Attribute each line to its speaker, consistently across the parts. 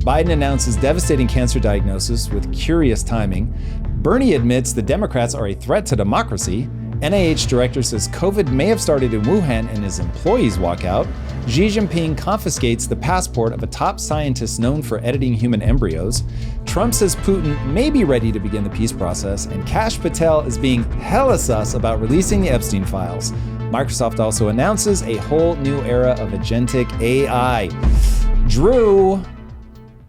Speaker 1: Biden announces devastating cancer diagnosis with curious timing. Bernie admits the Democrats are a threat to democracy. NIH director says COVID may have started in Wuhan and his employees walk out. Xi Jinping confiscates the passport of a top scientist known for editing human embryos. Trump says Putin may be ready to begin the peace process. And Kash Patel is being hella sus about releasing the Epstein files. Microsoft also announces a whole new era of agentic AI. Drew,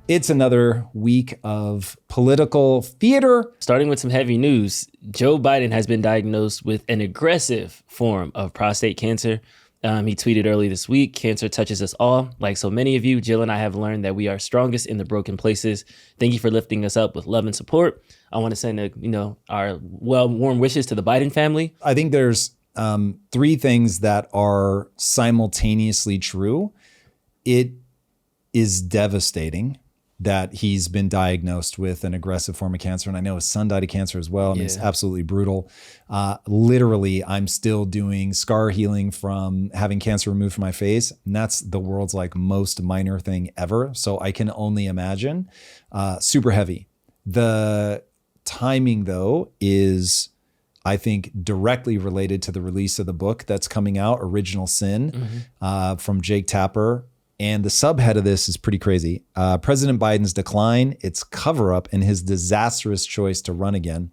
Speaker 1: it's another week of political theater.
Speaker 2: Starting with some heavy news, Joe Biden has been diagnosed with an aggressive form of prostate cancer. He tweeted early this week, "Cancer touches us all. Like so many of you, Jill and I have learned that we are strongest in the broken places. Thank you for lifting us up with love and support. I want to send our warm wishes to the Biden family."
Speaker 1: I think there's three things that are simultaneously true. It is devastating that he's been diagnosed with an aggressive form of cancer. And I know his son died of cancer as well. And it's absolutely brutal. Literally, I'm still doing scar healing from having cancer removed from my face. And that's the world's most minor thing ever. So I can only imagine. Super heavy. The timing though is, I think, directly related to the release of the book that's coming out, Original Sin, from Jake Tapper. And the subhead of this is pretty crazy. President Biden's decline, its cover-up, and his disastrous choice to run again.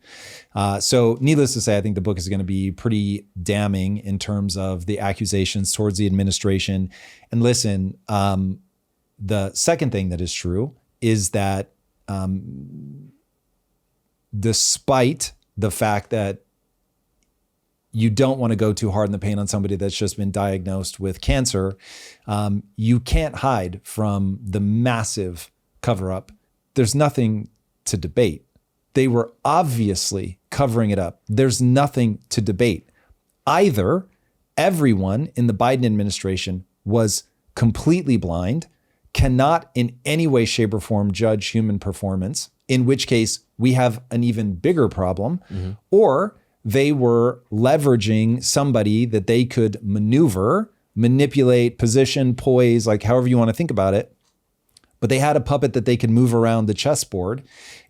Speaker 1: So needless to say, I think the book is going to be pretty damning in terms of the accusations towards the administration. And listen, the second thing that is true is that despite the fact that you don't want to go too hard in the paint on somebody that's just been diagnosed with cancer, you can't hide from the massive cover-up. There's nothing to debate. They were obviously covering it up. There's nothing to debate. Either everyone in the Biden administration was completely blind, cannot in any way, shape, or form judge human performance, in which case we have an even bigger problem, or they were leveraging somebody that they could manipulate, position, poise, however you want to think about it. But they had a puppet that they could move around the chessboard,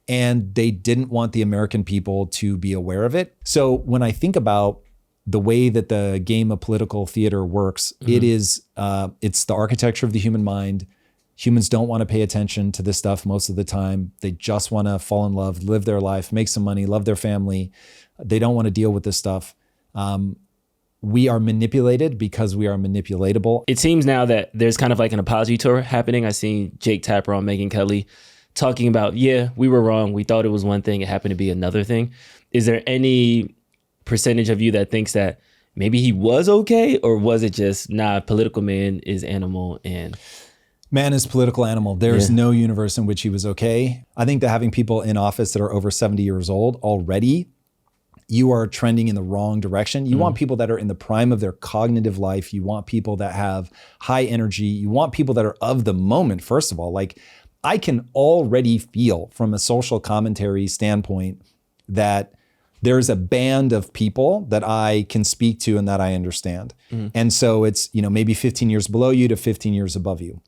Speaker 1: and they didn't want the American people to be aware of it. So when I think about the way that the game of political theater works, it's the architecture of the human mind. Humans don't want to pay attention to this stuff most of the time. They just want to fall in love, live their life, make some money, love their family. They don't want to deal with this stuff. We are manipulated because we are manipulatable.
Speaker 2: It seems now that there's kind of an apology tour happening. I seen Jake Tapper on Megyn Kelly talking about, we were wrong. We thought it was one thing. It happened to be another thing. Is there any percentage of you that thinks that maybe he was okay? Or was it just, political man is animal and...
Speaker 1: Man is political animal. There's no universe in which he was okay. I think that having people in office that are over 70 years old already, you are trending in the wrong direction. You want people that are in the prime of their cognitive life. You want people that have high energy. You want people that are of the moment, first of all. I can already feel from a social commentary standpoint that there's a band of people that I can speak to and that I understand. And so it's, maybe 15 years below you to 15 years above you.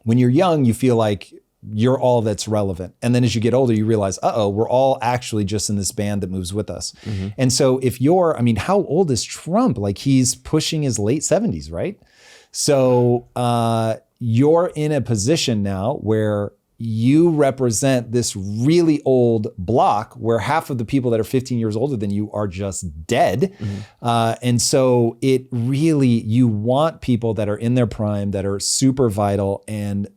Speaker 1: When you're young, you feel like you're all that's relevant. And then as you get older, you realize, we're all actually just in this band that moves with us. And so if you're, how old is Trump? He's pushing his late 70s, right? So you're in a position now where you represent this really old block where half of the people that are 15 years older than you are just dead. And so it really, you want people that are in their prime, that are super vital. And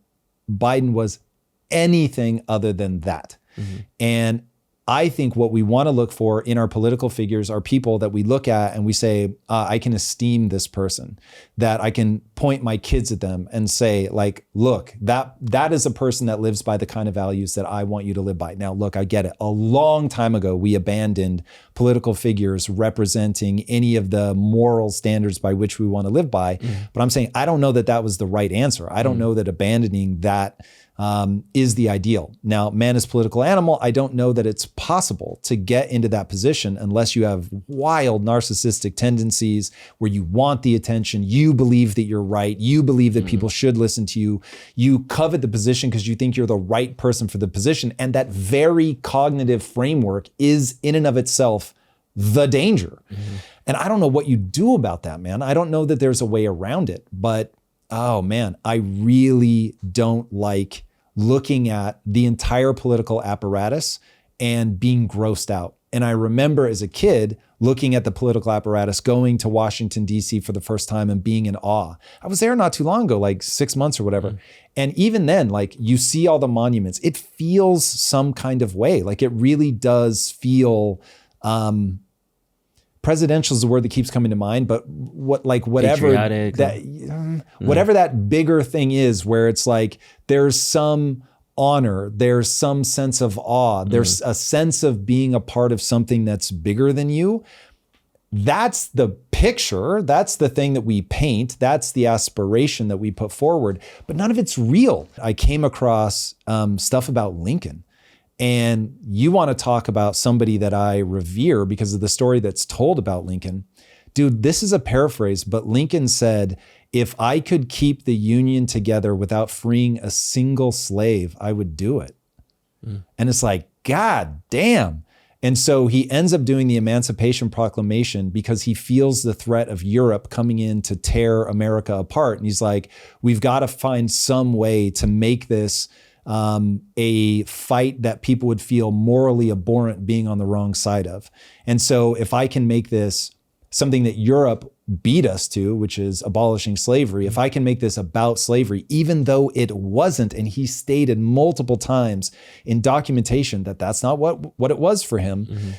Speaker 1: Biden was anything other than that. And I think what we want to look for in our political figures are people that we look at and we say, I can esteem this person, that I can point my kids at them and say, look, that is a person that lives by the kind of values that I want you to live by. Now, look, I get it. A long time ago, we abandoned political figures representing any of the moral standards by which we want to live by. But I'm saying, I don't know that that was the right answer. I don't know that abandoning that is the ideal. Now, man is political animal. I don't know that it's possible to get into that position unless you have wild narcissistic tendencies where you want the attention, you believe that you're right, you believe that people should listen to you, you covet the position because you think you're the right person for the position, and that very cognitive framework is in and of itself the danger. And I don't know what you do about that, man. I don't know that there's a way around it, but oh man, I really don't like looking at the entire political apparatus and being grossed out. And I remember as a kid looking at the political apparatus, going to Washington, D.C. for the first time and being in awe. I was there not too long ago, like 6 months or whatever. And even then, like you see all the monuments, it feels some kind of way. Like it really does feel, presidential is the word that keeps coming to mind, but whatever whatever that bigger thing is, where it's like there's some honor, there's some sense of awe, there's a sense of being a part of something that's bigger than you. That's the picture, that's the thing that we paint, that's the aspiration that we put forward, but none of it's real. I came across stuff about Lincoln. And you want to talk about somebody that I revere because of the story that's told about Lincoln. Dude, this is a paraphrase, but Lincoln said, if I could keep the Union together without freeing a single slave, I would do it. And it's like, God damn. And so he ends up doing the Emancipation Proclamation because he feels the threat of Europe coming in to tear America apart. And he's like, we've got to find some way to make this a fight that people would feel morally abhorrent being on the wrong side of. And so if I can make this something that Europe beat us to, which is abolishing slavery, if I can make this about slavery, even though it wasn't, and he stated multiple times in documentation that that's not what it was for him,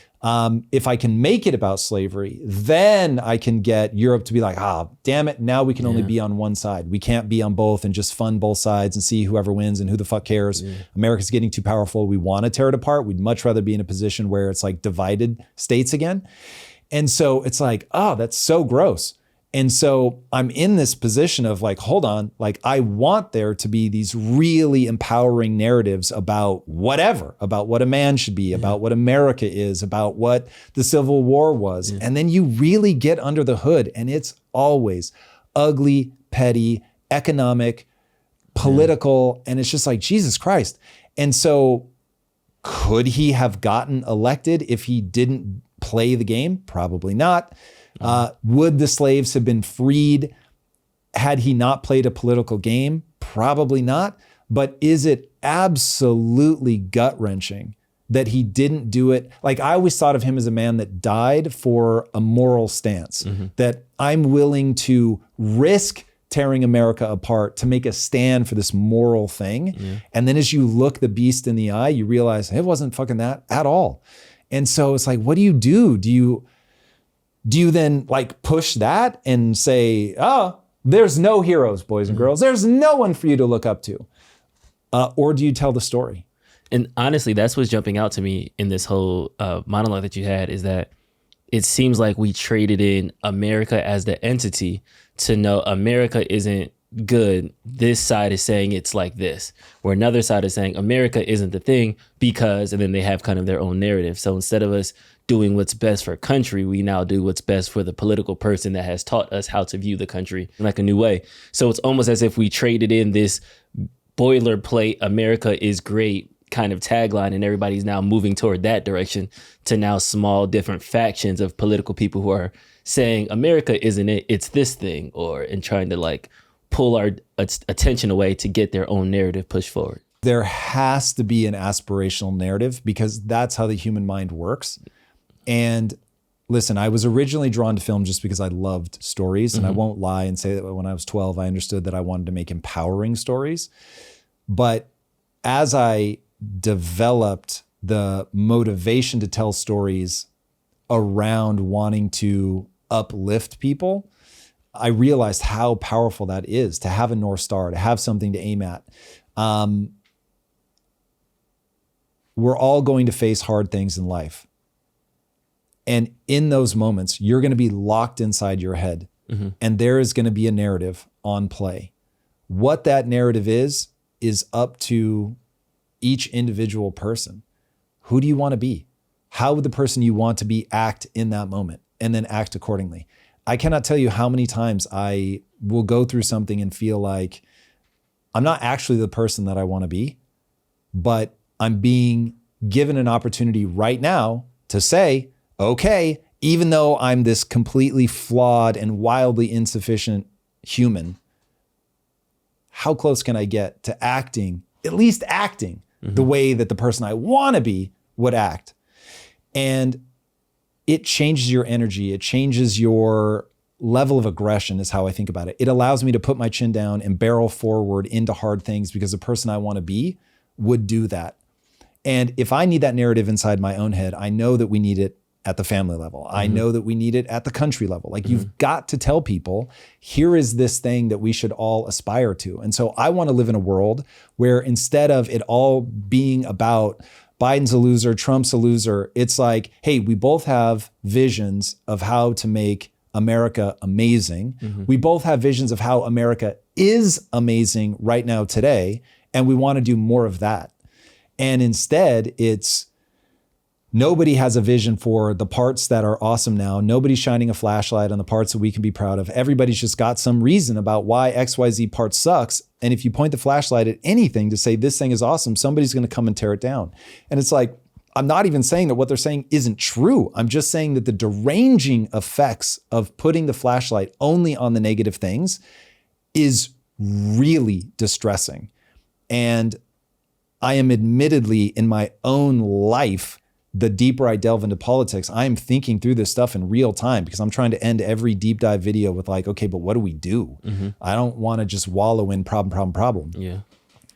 Speaker 1: if I can make it about slavery, then I can get Europe to be like, damn it, now we can only be on one side. We can't be on both and just fund both sides and see whoever wins and who the fuck cares. America's getting too powerful. We want to tear it apart. We'd much rather be in a position where it's like divided states again. And so it's like, that's so gross. And so I'm in this position of like, hold on, like I want there to be these really empowering narratives about whatever, about what a man should be, about what America is, about what the Civil War was. And then you really get under the hood and it's always ugly, petty, economic, political, and it's just like, Jesus Christ. And so could he have gotten elected if he didn't play the game? Probably not. Would the slaves have been freed had he not played a political game? Probably not. But is it absolutely gut-wrenching that he didn't do it? Like I always thought of him as a man that died for a moral stance, that I'm willing to risk tearing America apart to make a stand for this moral thing. And then as you look the beast in the eye, you realize it wasn't fucking that at all. And so it's like, what do you do? Do you then like push that and say, there's no heroes, boys and girls. There's no one for you to look up to. Or do you tell the story?
Speaker 2: And honestly, that's what's jumping out to me in this whole monologue that you had, is that it seems like we traded in America as the entity to know America isn't good. This side is saying it's like this, where another side is saying America isn't the thing because, and then they have kind of their own narrative. So instead of us doing what's best for country, we now do what's best for the political person that has taught us how to view the country in like a new way. So it's almost as if we traded in this boilerplate, America is great kind of tagline, and everybody's now moving toward that direction, to now small different factions of political people who are saying America isn't it, it's this thing, or and trying to like pull our attention away to get their own narrative pushed forward.
Speaker 1: There has to be an aspirational narrative because that's how the human mind works. And listen, I was originally drawn to film just because I loved stories. And I won't lie and say that when I was 12, I understood that I wanted to make empowering stories. But as I developed the motivation to tell stories around wanting to uplift people, I realized how powerful that is, to have a North Star, to have something to aim at. We're all going to face hard things in life. And in those moments, you're going to be locked inside your head, and there is going to be a narrative on play. What that narrative is is up to each individual person. Who do you want to be? How would the person you want to be act in that moment, and then act accordingly? I cannot tell you how many times I will go through something and feel like I'm not actually the person that I want to be, but I'm being given an opportunity right now to say, okay, even though I'm this completely flawed and wildly insufficient human, how close can I get to acting, at least acting the way that the person I want to be would act? And it changes your energy. It changes your level of aggression is how I think about it. It allows me to put my chin down and barrel forward into hard things because the person I want to be would do that. And if I need that narrative inside my own head, I know that we need it at the family level. I know that we need it at the country level. Like you've got to tell people, here is this thing that we should all aspire to. And so I want to live in a world where instead of it all being about Biden's a loser, Trump's a loser, it's like, hey, we both have visions of how to make America amazing. We both have visions of how America is amazing right now today, and we want to do more of that. And instead, it's nobody has a vision for the parts that are awesome now. Nobody's shining a flashlight on the parts that we can be proud of. Everybody's just got some reason about why XYZ part sucks. And if you point the flashlight at anything to say this thing is awesome, somebody's going to come and tear it down. And it's like, I'm not even saying that what they're saying isn't true. I'm just saying that the deranging effects of putting the flashlight only on the negative things is really distressing. And I am admittedly in my own life, the deeper I delve into politics, I am thinking through this stuff in real time because I'm trying to end every deep dive video with like, okay, but what do we do? I don't want to just wallow in problem.
Speaker 2: Yeah.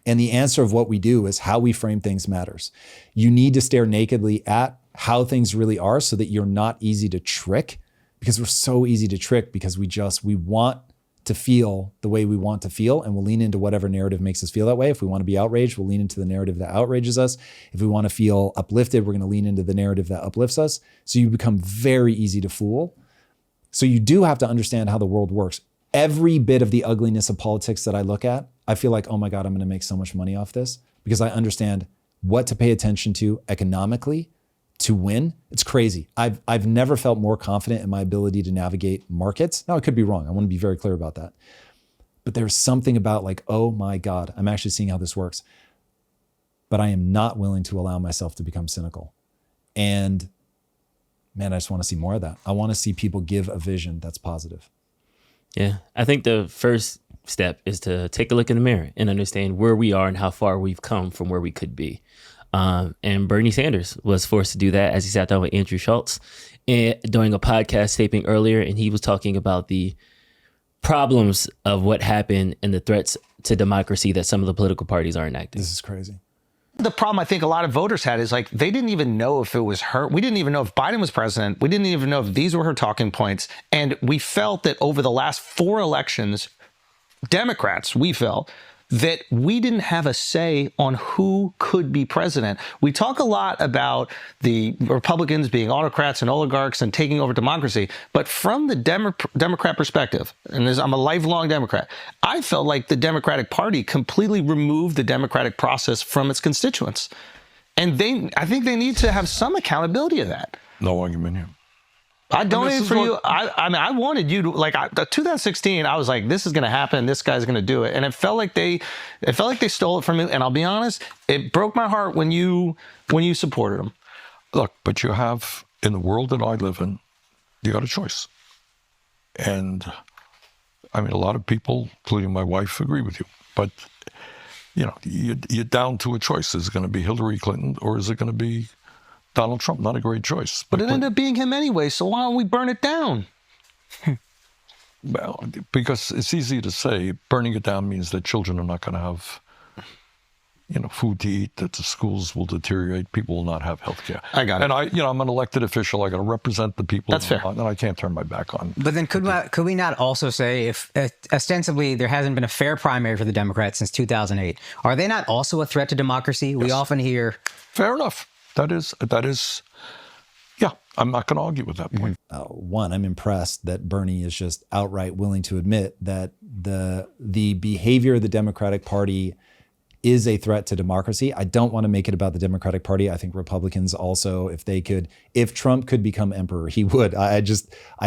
Speaker 1: And the answer of what we do is how we frame things matters. You need to stare nakedly at how things really are so that you're not easy to trick, because we're so easy to trick because we want to feel the way we want to feel, and we'll lean into whatever narrative makes us feel that way. If we want to be outraged, we'll lean into the narrative that outrages us. If we want to feel uplifted, we're going to lean into the narrative that uplifts us. So you become very easy to fool. So you do have to understand how the world works. Every bit of the ugliness of politics that I look at, I feel like, oh my God, I'm going to make so much money off this because I understand what to pay attention to economically to win. It's crazy. I've never felt more confident in my ability to navigate markets. Now, I could be wrong. I want to be very clear about that. But there's something about like, oh my God, I'm actually seeing how this works. But I am not willing to allow myself to become cynical. And man, I just want to see more of that. I want to see people give a vision that's positive.
Speaker 2: Yeah. I think the first step is to take a look in the mirror and understand where we are and how far we've come from where we could be. And Bernie Sanders was forced to do that as he sat down with Andrew Schultz during a podcast taping earlier. And he was talking about the problems of what happened and the threats to democracy that some of the political parties are enacting.
Speaker 1: This is crazy.
Speaker 3: The problem I think a lot of voters had is like, they didn't even know if it was her. We didn't even know if Biden was president. We didn't even know if these were her talking points. And we felt that over the last 4 elections, Democrats, we felt that we didn't have a say on who could be president. We talk a lot about the Republicans being autocrats and oligarchs and taking over democracy, but from the Democrat perspective, and I'm a lifelong Democrat, I felt like the Democratic Party completely removed the democratic process from its constituents. And I think they need to have some accountability of that.
Speaker 4: No argument here.
Speaker 3: I donated for you. I mean, I wanted you to, like, 2016, I was like, this is going to happen. This guy's going to do it. And it felt like they stole it from me. And I'll be honest, it broke my heart when you supported him.
Speaker 4: Look, but you have, in the world that I live in, you got a choice. And I mean, a lot of people, including my wife, agree with you. But, you know, you're down to a choice. Is it going to be Hillary Clinton or is it going to be Donald Trump? Not a great choice.
Speaker 3: But it ended up being him anyway, so why don't we burn it down?
Speaker 4: Well, because it's easy to say burning it down means that children are not going to have, you know, food to eat, that the schools will deteriorate, people will not have health care.
Speaker 3: I got it.
Speaker 4: And I'm an elected official. I got to represent the people.
Speaker 3: That's fair.
Speaker 4: And I can't turn my back on.
Speaker 5: But then could we not also say, if ostensibly there hasn't been a fair primary for the Democrats since 2008, are they not also a threat to democracy? Yes. We often hear.
Speaker 4: Fair enough. That is, yeah, I'm not going to argue with that point.
Speaker 1: One, I'm impressed that Bernie is just outright willing to admit that the behavior of the Democratic Party is a threat to democracy. I don't want to make it about the Democratic Party. I think Republicans also, if Trump could become emperor, he would. I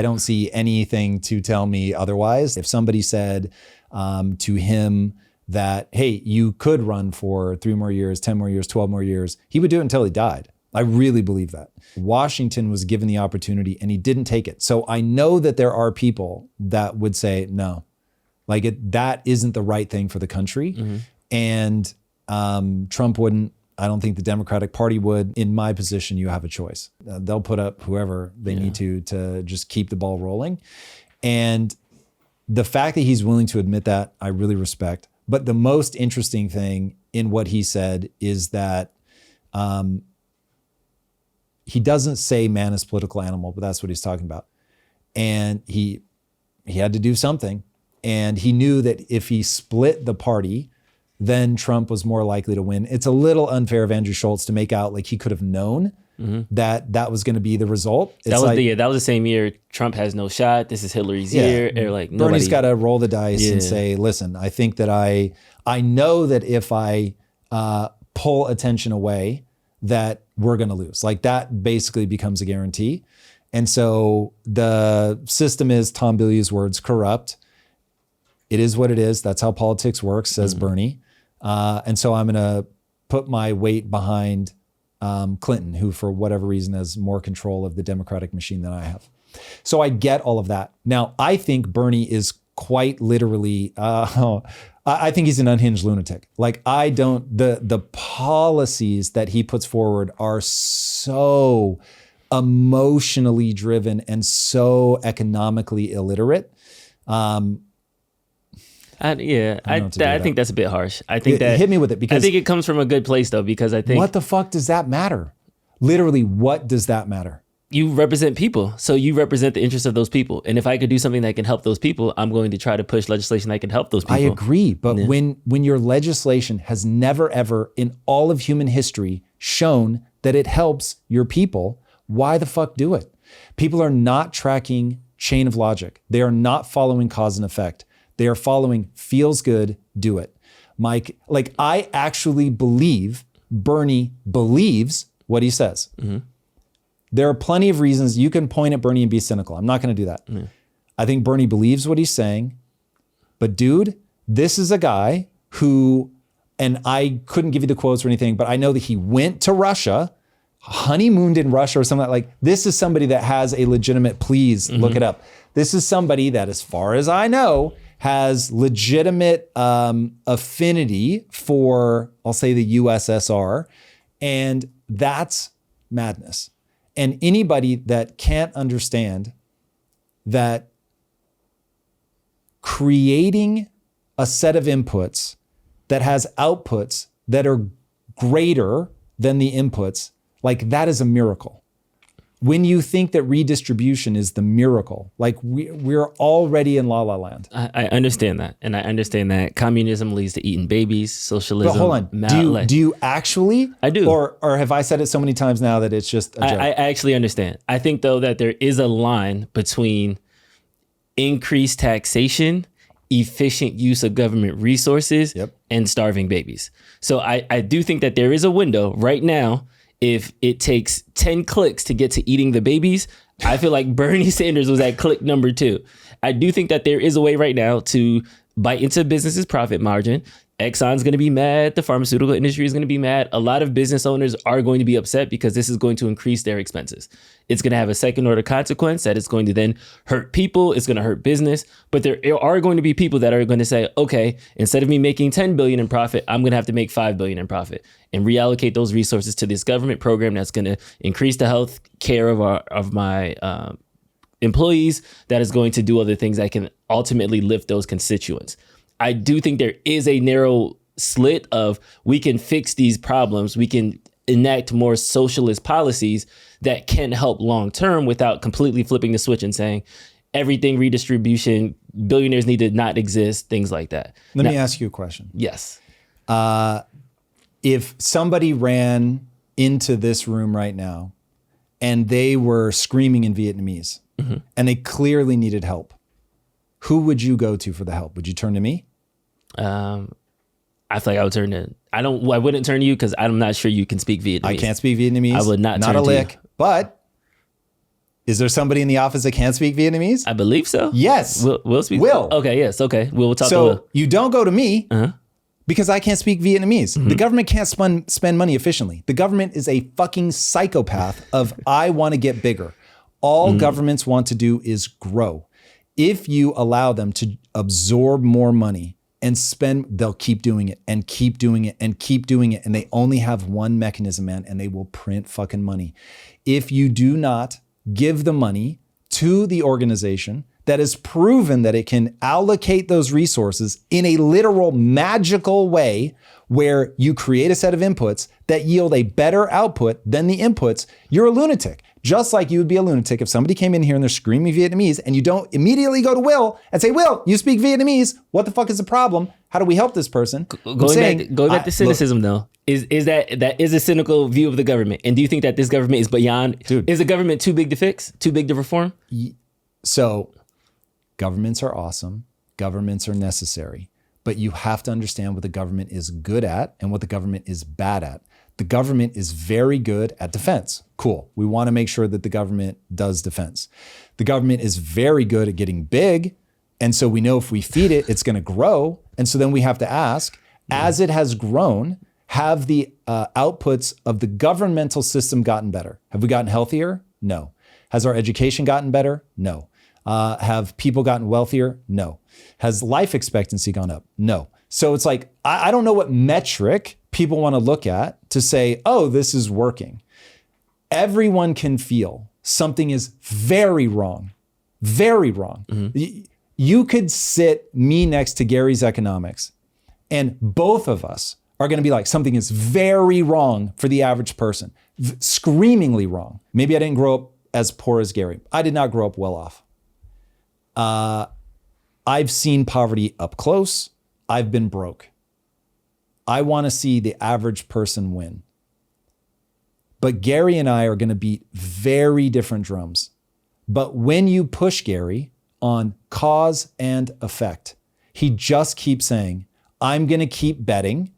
Speaker 1: don't see anything to tell me otherwise. If somebody said to him that, hey, you could run for 3 more years, 10 more years, 12 more years, he would do it until he died. I really believe that. Washington was given the opportunity and he didn't take it. So I know that there are people that would say, no, that isn't the right thing for the country. Mm-hmm. And Trump wouldn't. I don't think the Democratic Party would. In my position, you have a choice. They'll put up whoever they need to just keep the ball rolling. And the fact that he's willing to admit that, I really respect. But the most interesting thing in what he said is that he doesn't say man is political animal, but that's what he's talking about. And he had to do something. And he knew that if he split the party, then Trump was more likely to win. It's a little unfair of Andrew Schultz to make out like he could have known that was going to be the result. That was
Speaker 2: the same year Trump has no shot. This is Hillary's year. Or like
Speaker 1: Bernie's got to roll the dice and say, listen, I think that I know that if I pull attention away, that we're going to lose. Like that basically becomes a guarantee. And so the system is, Tom Bilyeu's words, corrupt. It is what it is. That's how politics works, says Bernie. And so I'm going to put my weight behind Clinton, who for whatever reason has more control of the Democratic machine than I have. So I get all of that. Now, I think Bernie is quite literally, I think he's an unhinged lunatic. Like the policies that he puts forward are so emotionally driven and so economically illiterate.
Speaker 2: I think that's a bit harsh. I think that
Speaker 1: hit me with it, because
Speaker 2: I think it comes from a good place though, because I think
Speaker 1: what the fuck does that matter? Literally, what does that matter?
Speaker 2: You represent people, so you represent the interests of those people. And if I could do something that can help those people, I'm going to try to push legislation that can help those people.
Speaker 1: I agree, but when your legislation has never ever in all of human history shown that it helps your people, why the fuck do it? People are not tracking chain of logic. They are not following cause and effect. They are following feels good, do it. Mike, like I actually believe Bernie believes what he says. Mm-hmm. There are plenty of reasons you can point at Bernie and be cynical. I'm not going to do that. Mm. I think Bernie believes what he's saying. But dude, this is a guy who, and I couldn't give you the quotes or anything, but I know that he went to Russia, honeymooned in Russia or something like this is somebody that has a legitimate, please look it up. This is somebody that, as far as I know, has legitimate affinity for, I'll say, the USSR. And that's madness. And anybody that can't understand that creating a set of inputs that has outputs that are greater than the inputs, like that is a miracle. When you think that redistribution is the miracle, like we're already in la la land.
Speaker 2: I understand that. And I understand that communism leads to eating babies, socialism.
Speaker 1: But hold on, do you actually?
Speaker 2: I do.
Speaker 1: Or have I said it so many times now that it's just a joke?
Speaker 2: I actually understand. I think though that there is a line between increased taxation, efficient use of government resources, and starving babies. So I do think that there is a window right now. If it takes 10 clicks to get to eating the babies, I feel like Bernie Sanders was at click number 2. I do think that there is a way right now to bite into businesses' profit margin. Exxon's going to be mad. The pharmaceutical industry is going to be mad. A lot of business owners are going to be upset because this is going to increase their expenses. It's going to have a second order consequence that it's going to then hurt people. It's going to hurt business. But there are going to be people that are going to say, okay, instead of me making 10 billion in profit, I'm going to have to make 5 billion in profit and reallocate those resources to this government program that's going to increase the health care of my employees, that is going to do other things that can ultimately lift those constituents. I do think there is a narrow slit of we can fix these problems. We can enact more socialist policies that can help long term without completely flipping the switch and saying everything redistribution, billionaires need to not exist, things like that.
Speaker 1: Let me ask you a question.
Speaker 2: Yes.
Speaker 1: If somebody ran into this room right now and they were screaming in Vietnamese and they clearly needed help, who would you go to for the help? Would you turn to me?
Speaker 2: I feel like I would turn to. I wouldn't turn to you because I'm not sure you can speak Vietnamese.
Speaker 1: I can't speak Vietnamese.
Speaker 2: I would not turn
Speaker 1: a
Speaker 2: to
Speaker 1: lick.
Speaker 2: you.
Speaker 1: But is there somebody in the office that can speak Vietnamese?
Speaker 2: I believe so.
Speaker 1: Yes.
Speaker 2: Will speak.
Speaker 1: Will.
Speaker 2: Okay. Yes. Okay. We'll talk to
Speaker 1: So
Speaker 2: Will.
Speaker 1: you don't go to me because I can't speak Vietnamese.
Speaker 2: Mm-hmm.
Speaker 1: The government can't spend money efficiently. The government is a fucking psychopath of I want to get bigger. All governments want to do is grow. If you allow them to absorb more money and spend, they'll keep doing it and keep doing it and keep doing it. And they only have one mechanism, man, and they will print fucking money. If you do not give the money to the organization that has proven that it can allocate those resources in a literal magical way where you create a set of inputs that yield a better output than the inputs, you're a lunatic. Just like you would be a lunatic if somebody came in here and they're screaming Vietnamese and you don't immediately go to Will and say, Will, you speak Vietnamese. What the fuck is the problem? How do we help this person?
Speaker 2: Going back to cynicism, though, is that is a cynical view of the government? And do you think that this government is beyond?
Speaker 1: Dude.
Speaker 2: Is the government too big to fix? Too big to reform?
Speaker 1: So governments are awesome. Governments are necessary. But you have to understand what the government is good at and what the government is bad at. The government is very good at defense. Cool. We want to make sure that the government does defense. The government is very good at getting big. And so we know if we feed it, it's going to grow. And so then we have to ask, as it has grown, have the outputs of the governmental system gotten better? Have we gotten healthier? No. Has our education gotten better? No. Have people gotten wealthier? No. Has life expectancy gone up? No. So it's like, I don't know what metric people want to look at to say, oh, this is working. Everyone can feel something is very wrong, very wrong. Mm-hmm. You could sit me next to Gary's economics and both of us are going to be like, something is very wrong for the average person, screamingly wrong. Maybe I didn't grow up as poor as Gary. I did not grow up well off. I've seen poverty up close. I've been broke. I want to see the average person win. But Gary and I are going to beat very different drums. But when you push Gary on cause and effect, he just keeps saying, I'm going to keep betting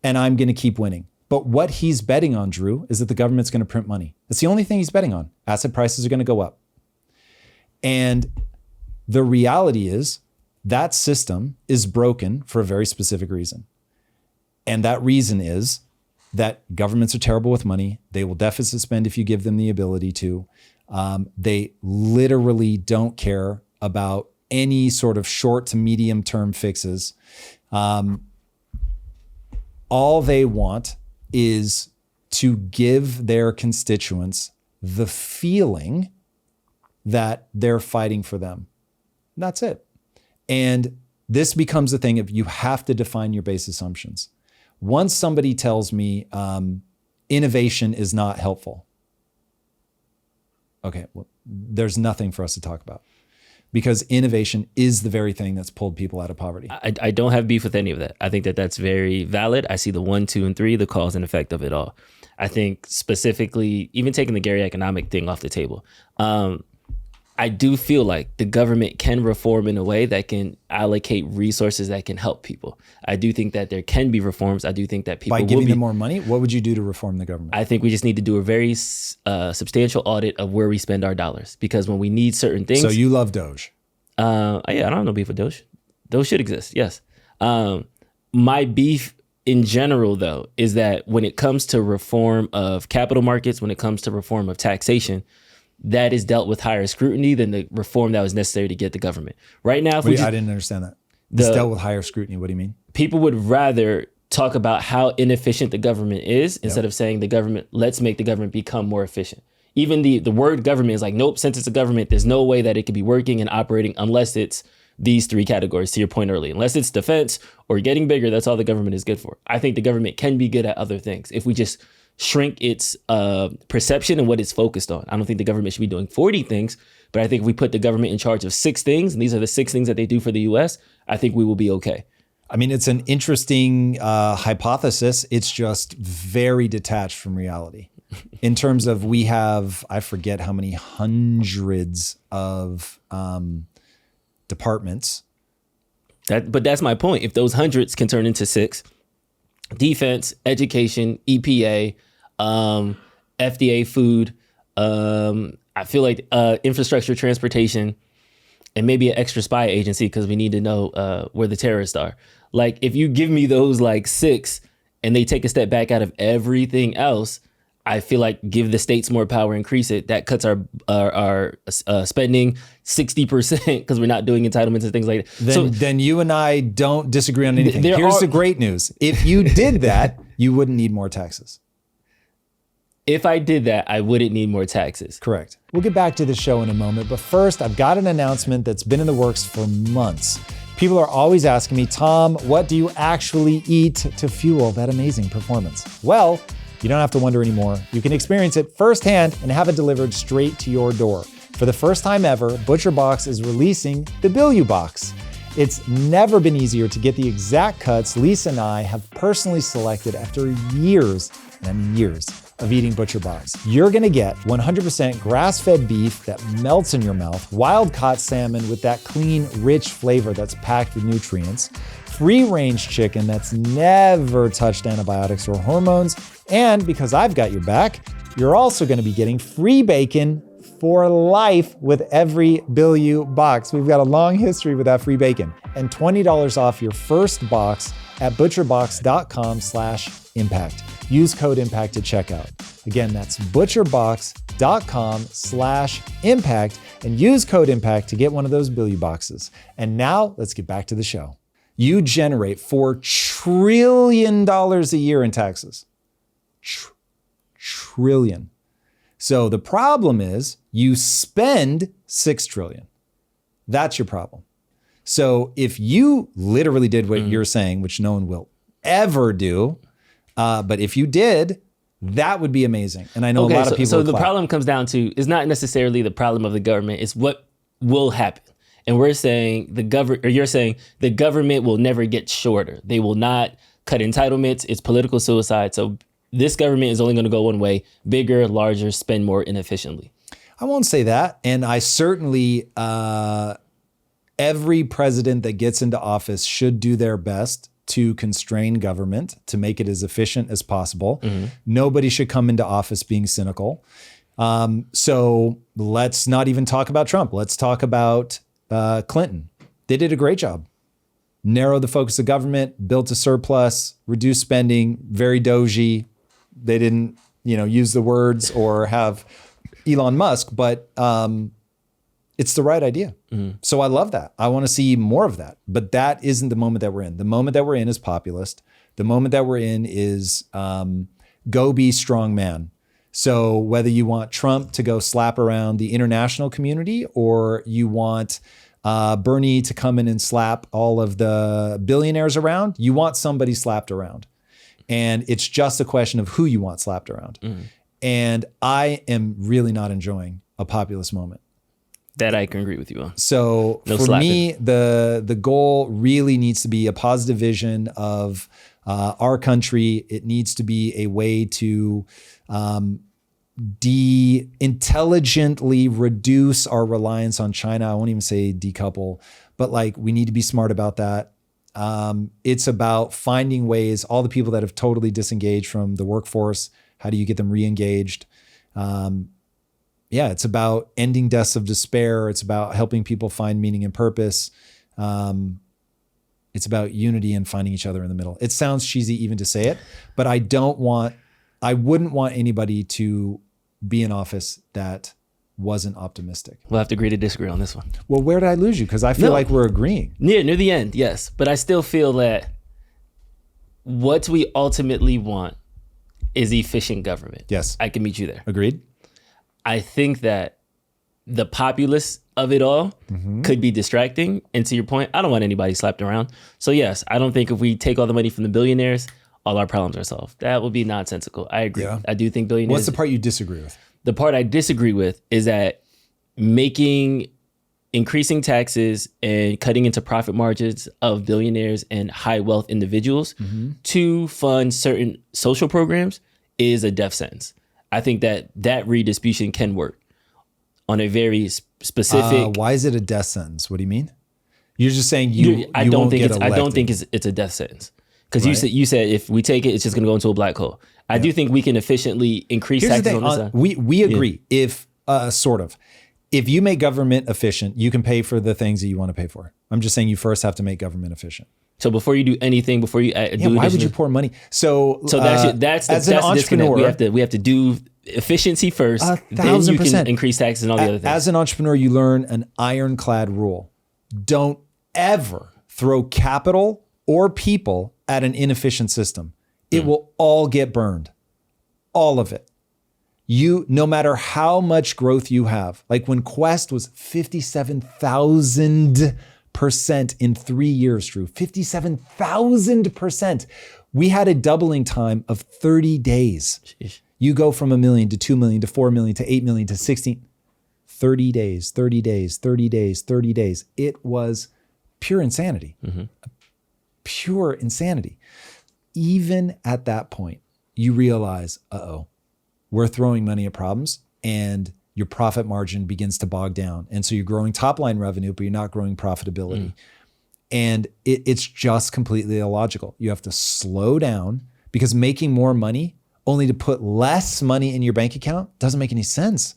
Speaker 1: and I'm going to keep winning. But what he's betting on, Drew, is that the government's going to print money. That's the only thing he's betting on. Asset prices are going to go up. And the reality is that system is broken for a very specific reason. And that reason is that governments are terrible with money. They will deficit spend if you give them the ability to. They literally don't care about any sort of short to medium term fixes. All they want is to give their constituents the feeling that they're fighting for them. That's it. And this becomes a thing of you have to define your base assumptions. Once somebody tells me innovation is not helpful, okay, well, there's nothing for us to talk about because innovation is the very thing that's pulled people out of poverty.
Speaker 2: I don't have beef with any of that. I think that that's very valid. I see the 1, 2, and 3, the cause and effect of it all. I think specifically, even taking the Gary economic thing off the table, I do feel like the government can reform in a way that can allocate resources that can help people. I do think that there can be reforms. I do think that people
Speaker 1: by giving them more money. What would you do to reform the government?
Speaker 2: I think we just need to do a very substantial audit of where we spend our dollars, because when we need certain things.
Speaker 1: So you love Doge?
Speaker 2: Yeah, I don't have no beef with Doge. Doge should exist. Yes. My beef in general, though, is that when it comes to reform of capital markets, when it comes to reform of taxation, that is dealt with higher scrutiny than the reform that was necessary to get the government. Right now, if
Speaker 1: I didn't understand that. It's dealt with higher scrutiny. What do you mean?
Speaker 2: People would rather talk about how inefficient the government is instead of saying let's make the government become more efficient. Even the word government is like, nope, since it's a government, there's no way that it could be working and operating unless it's these 3 categories, to your point earlier. Unless it's defense or getting bigger, that's all the government is good for. I think the government can be good at other things if we just shrink its perception and what it's focused on. I don't think the government should be doing 40 things, but I think if we put the government in charge of 6 things, and these are the 6 things that they do for the US, I think we will be okay.
Speaker 1: I mean, it's an interesting hypothesis. It's just very detached from reality. In terms of we have, I forget how many hundreds of departments.
Speaker 2: But that's my point. If those hundreds can turn into 6, defense, education, EPA, FDA, food. I feel like infrastructure, transportation, and maybe an extra spy agency because we need to know where the terrorists are. Like, if you give me those like 6 and they take a step back out of everything else, I feel like give the states more power, increase it. That cuts our spending 60% because we're not doing entitlements and things like that.
Speaker 1: Then you and I don't disagree on anything. Here's the great news. If you did that, you wouldn't need more taxes.
Speaker 2: If I did that, I wouldn't need more taxes.
Speaker 1: Correct. We'll get back to the show in a moment, but first, I've got an announcement that's been in the works for months. People are always asking me, Tom, what do you actually eat to fuel that amazing performance? Well, you don't have to wonder anymore. You can experience it firsthand and have it delivered straight to your door. For the first time ever, ButcherBox is releasing the Bilyeu Box. It's never been easier to get the exact cuts Lisa and I have personally selected after years, and I mean years, of eating ButcherBox. You're gonna get 100% grass-fed beef that melts in your mouth, wild-caught salmon with that clean, rich flavor that's packed with nutrients, free-range chicken that's never touched antibiotics or hormones, and because I've got your back, you're also gonna be getting free bacon for life with every Bilyeu box. We've got a long history with that free bacon. And $20 off your first box at butcherbox.com/impact. Use code IMPACT at checkout. Again, that's butcherbox.com/impact and use code IMPACT to get one of those Bilyeu boxes. And now let's get back to the show. You generate $4 trillion a year in taxes. Trillion. So the problem is you spend $6 trillion. That's your problem. So if you literally did what you're saying, which no one will ever do, but if you did, that would be amazing. And I know a lot of people.
Speaker 2: So the problem comes down to, it's not necessarily the problem of the government, it's what will happen. And we're saying you're saying the government will never get shorter. They will not cut entitlements. It's political suicide. So this government is only going to go one way: bigger, larger, spend more inefficiently.
Speaker 1: I won't say that. And I certainly, every president that gets into office should do their best to constrain government, to make it as efficient as possible. Nobody should come into office being cynical. So let's not even talk about Trump. Let's talk about Clinton. They did a great job. Narrowed the focus of government, built a surplus, reduced spending, very doji. They didn't, use the words or have Elon Musk, but it's the right idea. So I love that. I want to see more of that. But that isn't the moment that we're in. The moment that we're in is populist. The moment that we're in is go be strong man. So whether you want Trump to go slap around the international community or you want Bernie to come in and slap all of the billionaires around, you want somebody slapped around. And it's just a question of who you want slapped around. And I am really not enjoying a populist moment.
Speaker 2: That I can agree with you on.
Speaker 1: So
Speaker 2: No
Speaker 1: for
Speaker 2: slapping.
Speaker 1: me, the goal really needs to be a positive vision of our country. It needs to be a way to intelligently reduce our reliance on China. I won't even say decouple, but we need to be smart about that. It's about finding ways, all the people that have totally disengaged from the workforce, how do you get them re-engaged? It's about ending deaths of despair. It's about helping people find meaning and purpose. It's about unity and finding each other in the middle. It sounds cheesy even to say it, but I wouldn't want anybody to be in office that wasn't optimistic.
Speaker 2: We'll have to agree to disagree on this one.
Speaker 1: Well, where did I lose you? Because I feel like we're agreeing.
Speaker 2: Near the end, yes. But I still feel that what we ultimately want is efficient government.
Speaker 1: Yes.
Speaker 2: I can meet you there.
Speaker 1: Agreed?
Speaker 2: I think that the populace of it all could be distracting. And to your point, I don't want anybody slapped around. So yes, I don't think if we take all the money from the billionaires, all our problems are solved. That would be nonsensical. I agree.
Speaker 1: Yeah.
Speaker 2: I do think billionaires.
Speaker 1: What's the part you disagree with?
Speaker 2: The part I disagree with is that increasing taxes and cutting into profit margins of billionaires and high wealth individuals to fund certain social programs is a death sentence. I think that redistribution can work on a very specific.
Speaker 1: Why is it a death sentence? What do you mean? You're just saying
Speaker 2: I don't
Speaker 1: won't
Speaker 2: think
Speaker 1: get
Speaker 2: it's
Speaker 1: elected.
Speaker 2: I don't think it's a death sentence Because you said if we take it, it's just going to go into a black hole. I do think we can efficiently increase
Speaker 1: Here's
Speaker 2: taxes
Speaker 1: the thing,
Speaker 2: on this side.
Speaker 1: we agree. If sort of, if you make government efficient, you can pay for the things that you want to pay for. I'm just saying you first have to make government efficient.
Speaker 2: So before you do anything, before you do,
Speaker 1: why would you pour money? So
Speaker 2: that's
Speaker 1: as
Speaker 2: the
Speaker 1: an entrepreneur,
Speaker 2: disconnect. We have to do efficiency first.
Speaker 1: 1,000%.
Speaker 2: Then you can increase taxes and all the other things.
Speaker 1: As an entrepreneur, you learn an ironclad rule: don't ever throw capital or people at an inefficient system. It will all get burned. All of it. No matter how much growth you have, like when Quest was 57,000% in 3 years, Drew, 57,000%. We had a doubling time of 30 days.
Speaker 2: Sheesh.
Speaker 1: You go from 1 million to 2 million to 4 million to 8 million to 16, 30 days, 30 days, 30 days, 30 days. It was pure insanity. Pure insanity. Even at that point, you realize, we're throwing money at problems and your profit margin begins to bog down. And so you're growing top line revenue, but you're not growing profitability. And it's just completely illogical. You have to slow down because making more money only to put less money in your bank account doesn't make any sense.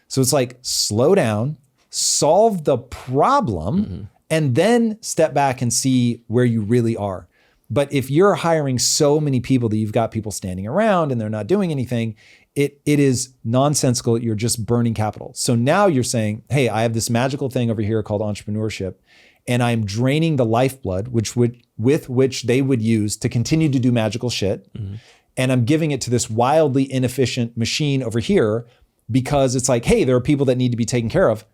Speaker 1: So it's like slow down, solve the problem, and then step back and see where you really are. But if you're hiring so many people that you've got people standing around and they're not doing anything, it is nonsensical. You're just burning capital. So now you're saying, hey, I have this magical thing over here called entrepreneurship, and I'm draining the lifeblood with which they would use to continue to do magical shit. And I'm giving it to this wildly inefficient machine over here because it's like, hey, there are people that need to be taken care of.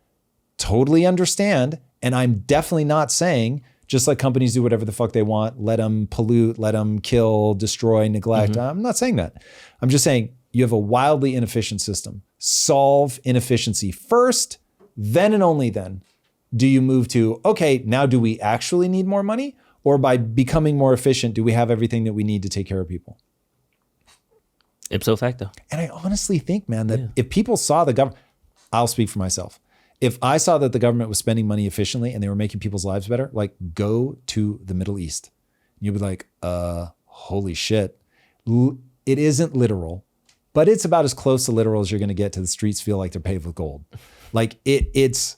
Speaker 1: Totally understand. And I'm definitely not saying, just like companies do whatever the fuck they want, let them pollute, let them kill, destroy, neglect. I'm not saying that. I'm just saying you have a wildly inefficient system. Solve inefficiency first, then and only then do you move to, okay, now do we actually need more money? Or by becoming more efficient, do we have everything that we need to take care of people?
Speaker 2: Ipso facto.
Speaker 1: And I honestly think, man, that if people saw the government, I'll speak for myself. If I saw that the government was spending money efficiently and they were making people's lives better, like go to the Middle East. You'd be like, holy shit. It isn't literal, but it's about as close to literal as you're going to get to the streets feel like they're paved with gold. Like it's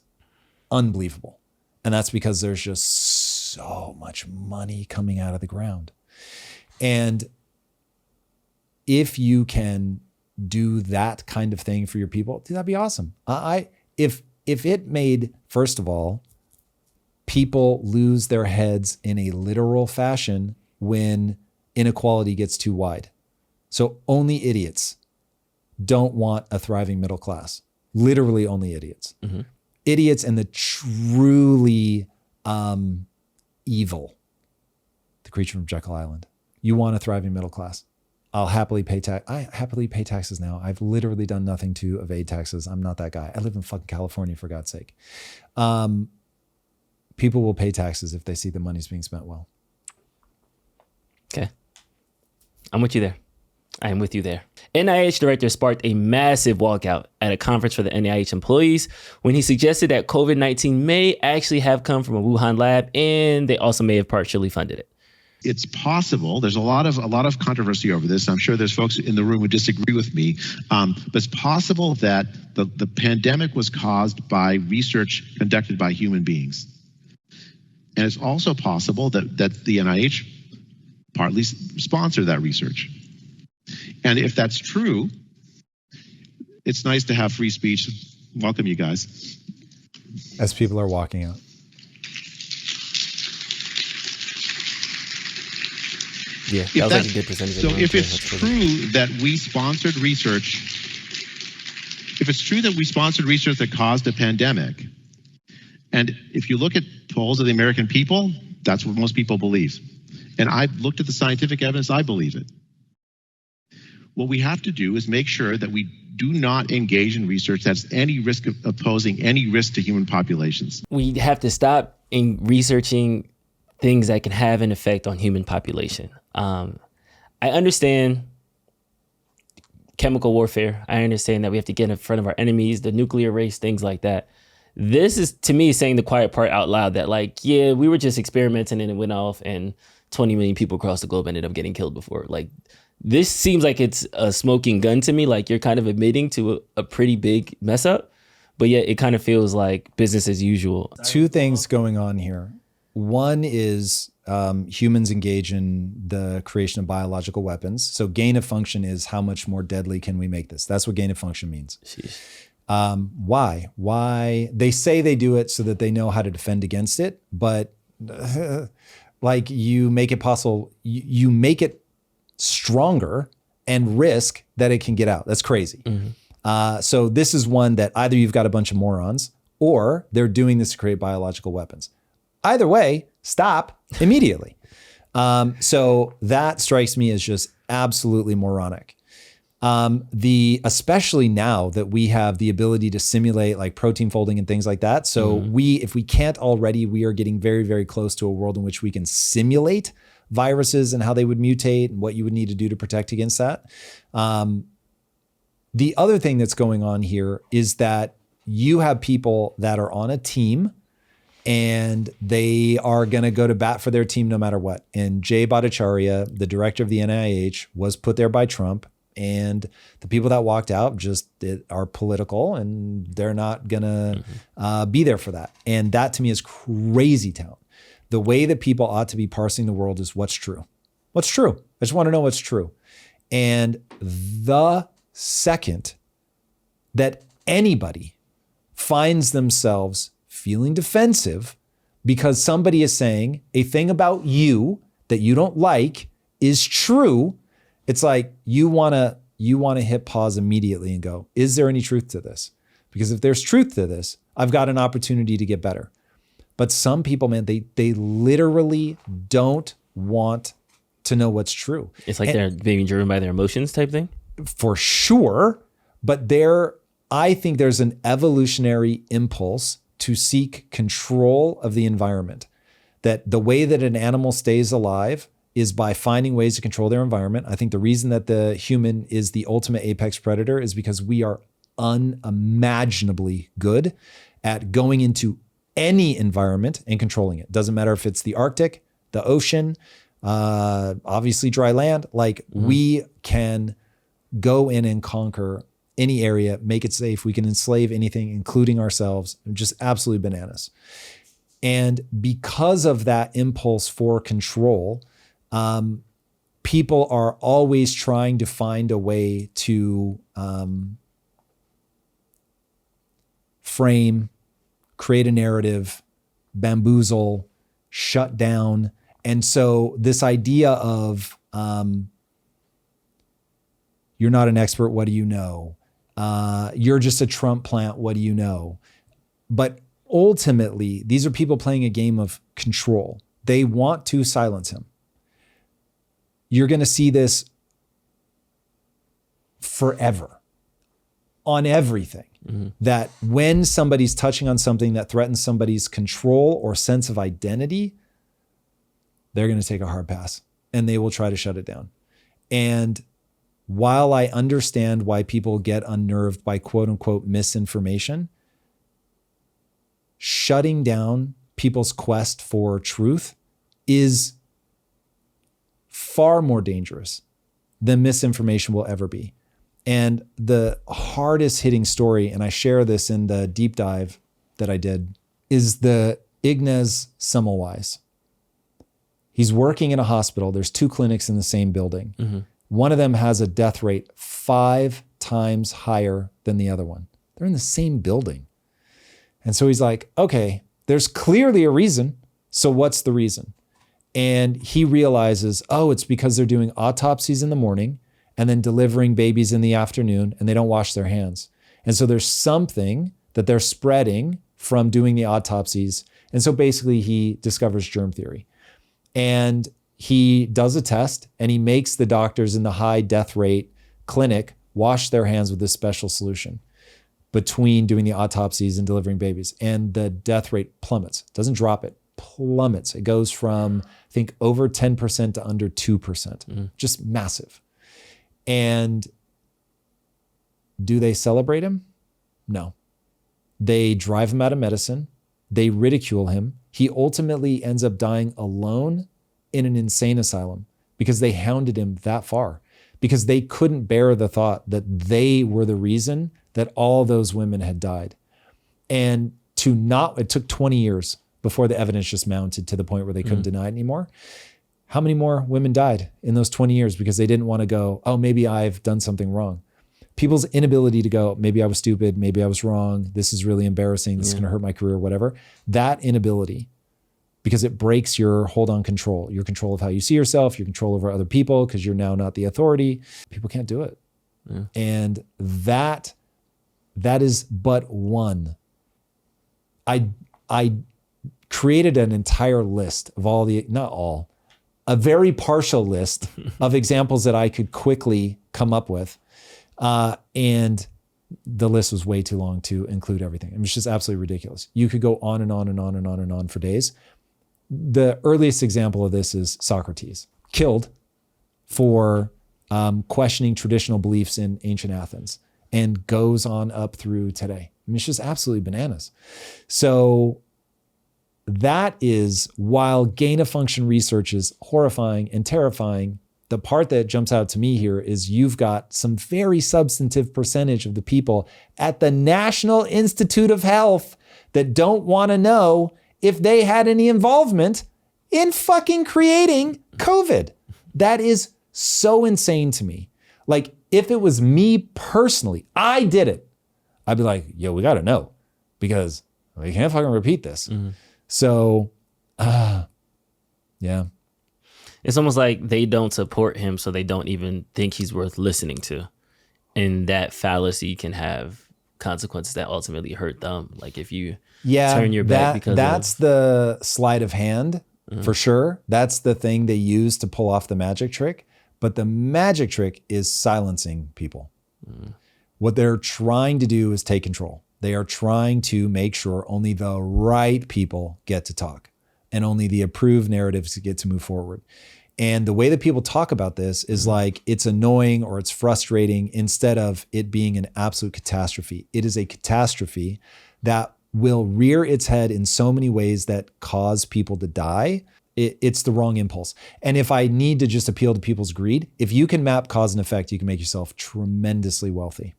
Speaker 1: unbelievable. And that's because there's just so much money coming out of the ground. And if you can do that kind of thing for your people, dude, that'd be awesome. If it made, first of all, people lose their heads in a literal fashion when inequality gets too wide. So only idiots don't want a thriving middle class. Literally only idiots. Idiots and the truly evil, the creature from Jekyll Island. You want a thriving middle class. I'll happily pay tax. I happily pay taxes now. I've literally done nothing to evade taxes. I'm not that guy. I live in fucking California, for God's sake. People will pay taxes if they see the money's being spent well.
Speaker 2: Okay. I'm with you there. I am with you there. NIH director sparked a massive walkout at a conference for the NIH employees when he suggested that COVID-19 may actually have come from a Wuhan lab, and they also may have partially funded it.
Speaker 6: It's possible. There's a lot of controversy over this. I'm sure there's folks in the room who disagree with me, but it's possible that the pandemic was caused by research conducted by human beings, and it's also possible that the NIH partly sponsored that research. And if that's true, it's nice to have free speech. Welcome, you guys.
Speaker 1: As people are walking out.
Speaker 2: Yeah, that was like a good percentage.
Speaker 6: So if it's true that we sponsored research, that caused a pandemic, and if you look at polls of the American people, that's what most people believe. And I've looked at the scientific evidence, I believe it. What we have to do is make sure that we do not engage in research that's any risk of posing any risk to human populations.
Speaker 2: We have to stop in researching things that can have an effect on human population. I understand chemical warfare. I understand that we have to get in front of our enemies, the nuclear race, things like that. This is, to me, saying the quiet part out loud that, like, yeah, we were just experimenting and it went off and 20 million people across the globe ended up getting killed before. Like, this seems like it's a smoking gun to me. Like, you're kind of admitting to a pretty big mess up, but yet it kind of feels like business as usual.
Speaker 1: Two things going on here. One is humans engage in the creation of biological weapons. So gain of function is how much more deadly can we make this? That's what gain of function means. Why? Why? They say they do it so that they know how to defend against it, but like you make it possible, you make it stronger and risk that it can get out. That's crazy. So this is one that either you've got a bunch of morons or they're doing this to create biological weapons. Either way, stop immediately. So that strikes me as just absolutely moronic. Especially now that we have the ability to simulate like protein folding and things like that. So if we can't already, we are getting very, very close to a world in which we can simulate viruses and how they would mutate and what you would need to do to protect against that. The other thing that's going on here is that you have people that are on a team and they are going to go to bat for their team no matter what. And Jay Bhattacharya, the director of the NIH, was put there by Trump. And the people that walked out just are political and they're not going to be there for that. And that to me is crazy town. The way that people ought to be parsing the world is what's true. What's true? I just want to know what's true. And the second that anybody finds themselves feeling defensive because somebody is saying a thing about you that you don't like is true, it's like you want to hit pause immediately and go, is there any truth to this? Because if there's truth to this, I've got an opportunity to get better. But some people, man, they literally don't want to know what's true.
Speaker 2: It's like they're being driven by their emotions type thing?
Speaker 1: For sure. But I think there's an evolutionary impulse to seek control of the environment. That the way that an animal stays alive is by finding ways to control their environment. I think the reason that the human is the ultimate apex predator is because we are unimaginably good at going into any environment and controlling it. Doesn't matter if it's the Arctic, the ocean, obviously dry land. Like we can go in and conquer any area, make it safe. We can enslave anything, including ourselves. Just absolutely bananas. And because of that impulse for control, people are always trying to find a way to frame, create a narrative, bamboozle, shut down. And so this idea of you're not an expert, what do you know? You're just a Trump plant, what do you know? But ultimately, these are people playing a game of control. They want to silence him. You're going to see this forever on everything. That when somebody's touching on something that threatens somebody's control or sense of identity, they're going to take a hard pass and they will try to shut it down. And while I understand why people get unnerved by quote unquote misinformation, shutting down people's quest for truth is far more dangerous than misinformation will ever be. And the hardest hitting story, and I share this in the deep dive that I did, is the Ignaz Semmelweis. He's working in a hospital. There's 2 clinics in the same building. One of them has a death rate 5 times higher than the other one. They're in the same building. And so he's like, okay, there's clearly a reason. So what's the reason? And he realizes, oh, it's because they're doing autopsies in the morning and then delivering babies in the afternoon, and they don't wash their hands. And so there's something that they're spreading from doing the autopsies. And so basically he discovers germ theory. And he does a test and he makes the doctors in the high death rate clinic wash their hands with this special solution between doing the autopsies and delivering babies. And the death rate plummets. Doesn't drop, it plummets. It goes from, I think, over 10% to under 2%. Just massive. And do they celebrate him? No. They drive him out of medicine. They ridicule him. He ultimately ends up dying alone in an insane asylum because they hounded him that far, because they couldn't bear the thought that they were the reason that all those women had died. And it took 20 years before the evidence just mounted to the point where they couldn't deny it anymore. How many more women died in those 20 years because they didn't want to go, oh, maybe I've done something wrong. People's inability to go, maybe I was stupid, maybe I was wrong, this is really embarrassing, this is going to hurt my career, whatever. That inability, because it breaks your hold on control, your control of how you see yourself, your control over other people, because you're now not the authority. People can't do it. Yeah. And that is but one. I created an entire list of a very partial list of examples that I could quickly come up with. And the list was way too long to include everything. I mean, it's just absolutely ridiculous. You could go on and on and on and on and on for days. The earliest example of this is Socrates, killed for questioning traditional beliefs in ancient Athens, and goes on up through today. I mean, it's just absolutely bananas. So that is, while gain-of-function research is horrifying and terrifying, the part that jumps out to me here is you've got some very substantive percentage of the people at the National Institute of Health that don't want to know if they had any involvement in fucking creating COVID. That is so insane to me. Like, if it was me personally, I did it, I'd be like, yo, we got to know, because we can't fucking repeat this. So, yeah.
Speaker 2: It's almost like they don't support him, so they don't even think he's worth listening to. And that fallacy can have consequences that ultimately hurt them. Like if you turn your back because
Speaker 1: that's the sleight of hand, for sure. That's the thing they use to pull off the magic trick. But the magic trick is silencing people. What they're trying to do is take control. They are trying to make sure only the right people get to talk, and only the approved narratives get to move forward. And the way that people talk about this is like it's annoying or it's frustrating, instead of it being an absolute catastrophe. It is a catastrophe that will rear its head in so many ways that cause people to die. It's the wrong impulse. And if I need to just appeal to people's greed, if you can map cause and effect, you can make yourself tremendously wealthy.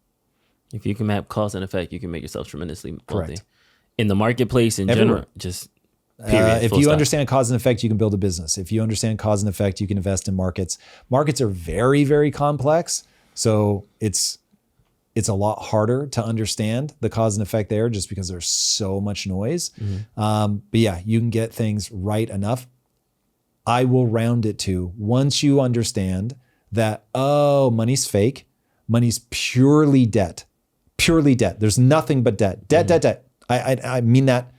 Speaker 2: If you can map cause and effect, you can make yourself tremendously wealthy.
Speaker 1: Correct.
Speaker 2: In the marketplace in general, just period.
Speaker 1: If you understand cause and effect, you can build a business. If you understand cause and effect, you can invest in markets. Markets are very, very complex. So it's a lot harder to understand the cause and effect there, just because there's so much noise. But yeah, you can get things right enough. I will round it to, once you understand that, oh, money's fake, money's purely debt. Purely debt. There's nothing but debt. Debt. I mean that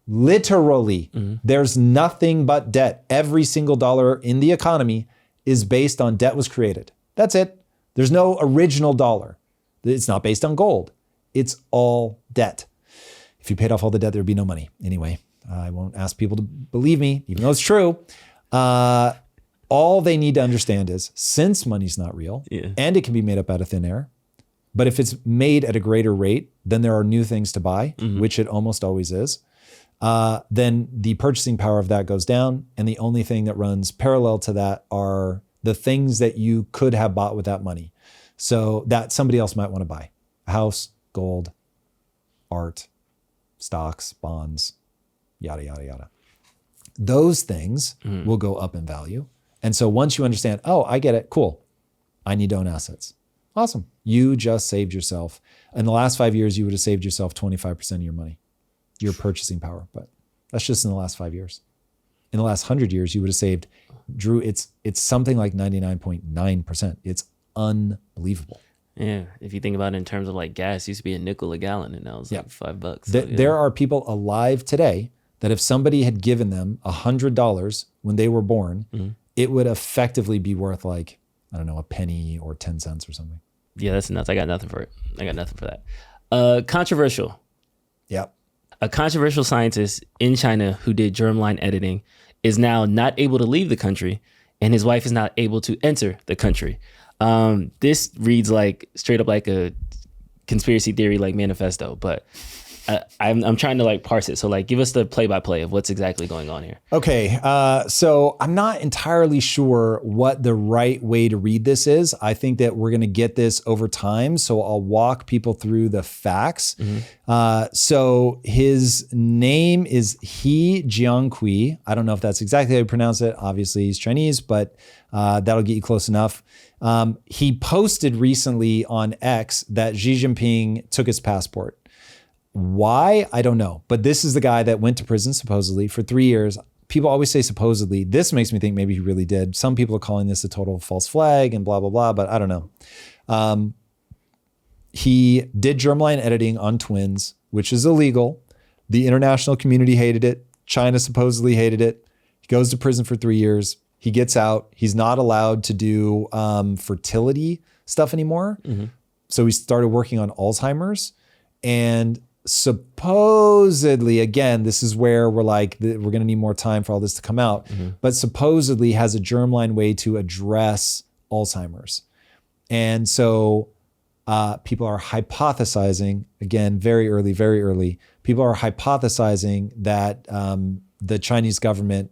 Speaker 1: literally. There's nothing but debt. Every single dollar in the economy is based on debt was created. That's it. There's no original dollar. It's not based on gold. It's all debt. If you paid off all the debt, there'd be no money. Anyway, I won't ask people to believe me, even though it's true. All they need to understand is, since money's not real, and it can be made up out of thin air, but if it's made at a greater rate, then there are new things to buy, which it almost always is. Then the purchasing power of that goes down. And the only thing that runs parallel to that are the things that you could have bought with that money. So that somebody else might want to buy: a house, gold, art, stocks, bonds, yada, yada, yada. Those things will go up in value. And so once you understand, oh, I get it, cool, I need to own assets. Awesome. You just saved yourself. In the last 5 years, you would have saved yourself 25% of your money, your purchasing power. But that's just in the last 5 years. In the last 100 years, you would have saved, Drew, it's something like 99.9%. It's unbelievable.
Speaker 2: Yeah. If you think about it in terms of like gas, it used to be a nickel a gallon, and now it's like $5. So,
Speaker 1: There are people alive today that if somebody had given them $100 when they were born, it would effectively be worth like, I don't know, a penny or 10 cents or something.
Speaker 2: Yeah, that's nuts. I got nothing for it. I got nothing for that. Controversial.
Speaker 1: Yep.
Speaker 2: A controversial scientist in China who did germline editing is now not able to leave the country, and his wife is not able to enter the country. This reads like straight up like a conspiracy theory, like manifesto, but I'm trying to like parse it. So like, give us the play-by-play of what's exactly going on here.
Speaker 1: Okay, so I'm not entirely sure what the right way to read this is. I think that we're going to get this over time, so I'll walk people through the facts. So his name is He Jiankui. I don't know if that's exactly how you pronounce it. Obviously, he's Chinese, but that'll get you close enough. He posted recently on X that Xi Jinping took his passport. Why? I don't know. But this is the guy that went to prison supposedly for 3 years. People always say supposedly. This makes me think maybe he really did. Some people are calling this a total false flag and blah, blah, blah, but I don't know. He did germline editing on twins, which is illegal. The international community hated it. China supposedly hated it. He goes to prison for 3 years. He gets out. He's not allowed to do fertility stuff anymore. So he started working on Alzheimer's. And supposedly, again, this is where we're like, we're going to need more time for all this to come out, but supposedly has a germline way to address Alzheimer's. And so people are hypothesizing, again, very early, people are hypothesizing that the Chinese government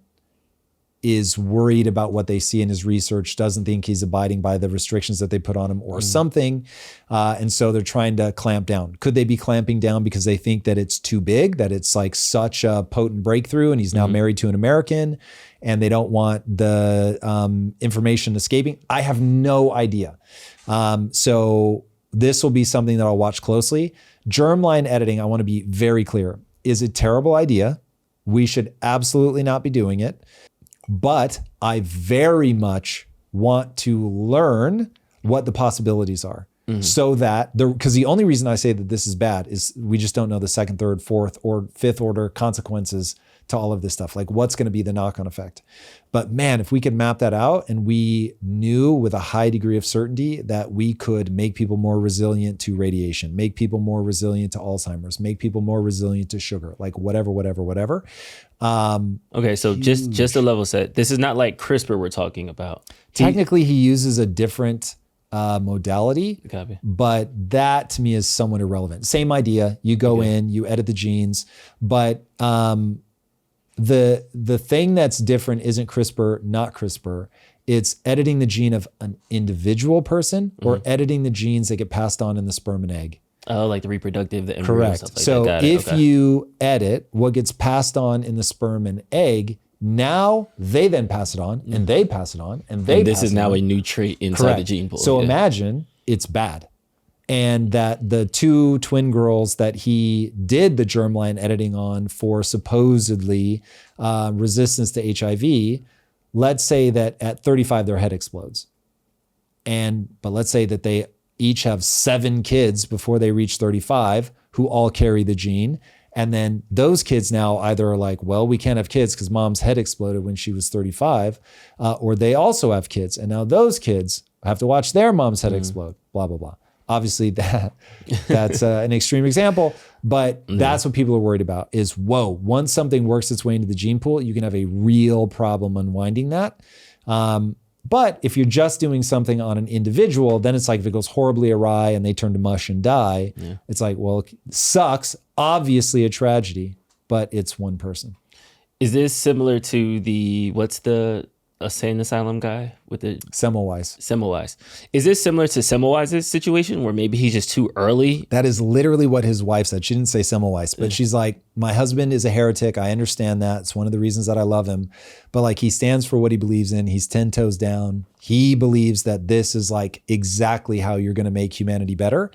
Speaker 1: is worried about what they see in his research, doesn't think he's abiding by the restrictions that they put on him or something. And so they're trying to clamp down. Could they be clamping down because they think that it's too big, that it's like such a potent breakthrough and he's now married to an American and they don't want the information escaping? I have no idea. So this will be something that I'll watch closely. Germline editing, I want to be very clear, is a terrible idea. We should absolutely not be doing it. But I very much want to learn what the possibilities are so that, because the only reason I say that this is bad is we just don't know the second, third, fourth, or fifth order consequences to all of this stuff. Like what's going to be the knock-on effect. But man, if we could map that out and we knew with a high degree of certainty that we could make people more resilient to radiation, make people more resilient to Alzheimer's, make people more resilient to sugar, like whatever.
Speaker 2: Okay, so just a level set. This is not like CRISPR we're talking about.
Speaker 1: Technically, he uses a different modality,
Speaker 2: Copy.
Speaker 1: but that to me is somewhat irrelevant. Same idea. You go in, you edit the genes, but the thing that's different isn't CRISPR, not CRISPR. It's editing the gene of an individual person or editing the genes that get passed on in the sperm and egg.
Speaker 2: Oh, like the reproductive, the embryo,
Speaker 1: Correct.
Speaker 2: stuff like
Speaker 1: so
Speaker 2: that.
Speaker 1: if you edit what gets passed on in the sperm and egg, now they then pass it on and they pass it on and they
Speaker 2: this
Speaker 1: pass
Speaker 2: is
Speaker 1: it
Speaker 2: now
Speaker 1: on.
Speaker 2: a new trait inside the gene pool.
Speaker 1: So imagine it's bad. And that the two twin girls that he did the germline editing on for supposedly resistance to HIV, let's say that at 35 their head explodes. But let's say that they each have 7 kids before they reach 35 who all carry the gene. And then those kids now either are like, well, we can't have kids because mom's head exploded when she was 35, or they also have kids. And now those kids have to watch their mom's head explode, blah, blah, blah. Obviously that's an extreme example, but that's what people are worried about is, whoa, once something works its way into the gene pool, you can have a real problem unwinding that. But if you're just doing something on an individual, then it's like if it goes horribly awry and they turn to mush and die, it's like, well, it sucks, obviously a tragedy, but it's one person.
Speaker 2: Is this similar to what's the insane asylum guy with the Semmelweis? Is this similar to Semmelweis's situation where maybe he's just too early?
Speaker 1: That is literally what his wife said. She didn't say Semmelweis, but she's like, my husband is a heretic. I understand that. It's one of the reasons that I love him. But like he stands for what he believes in. He's 10 toes down. He believes that this is like exactly how you're going to make humanity better.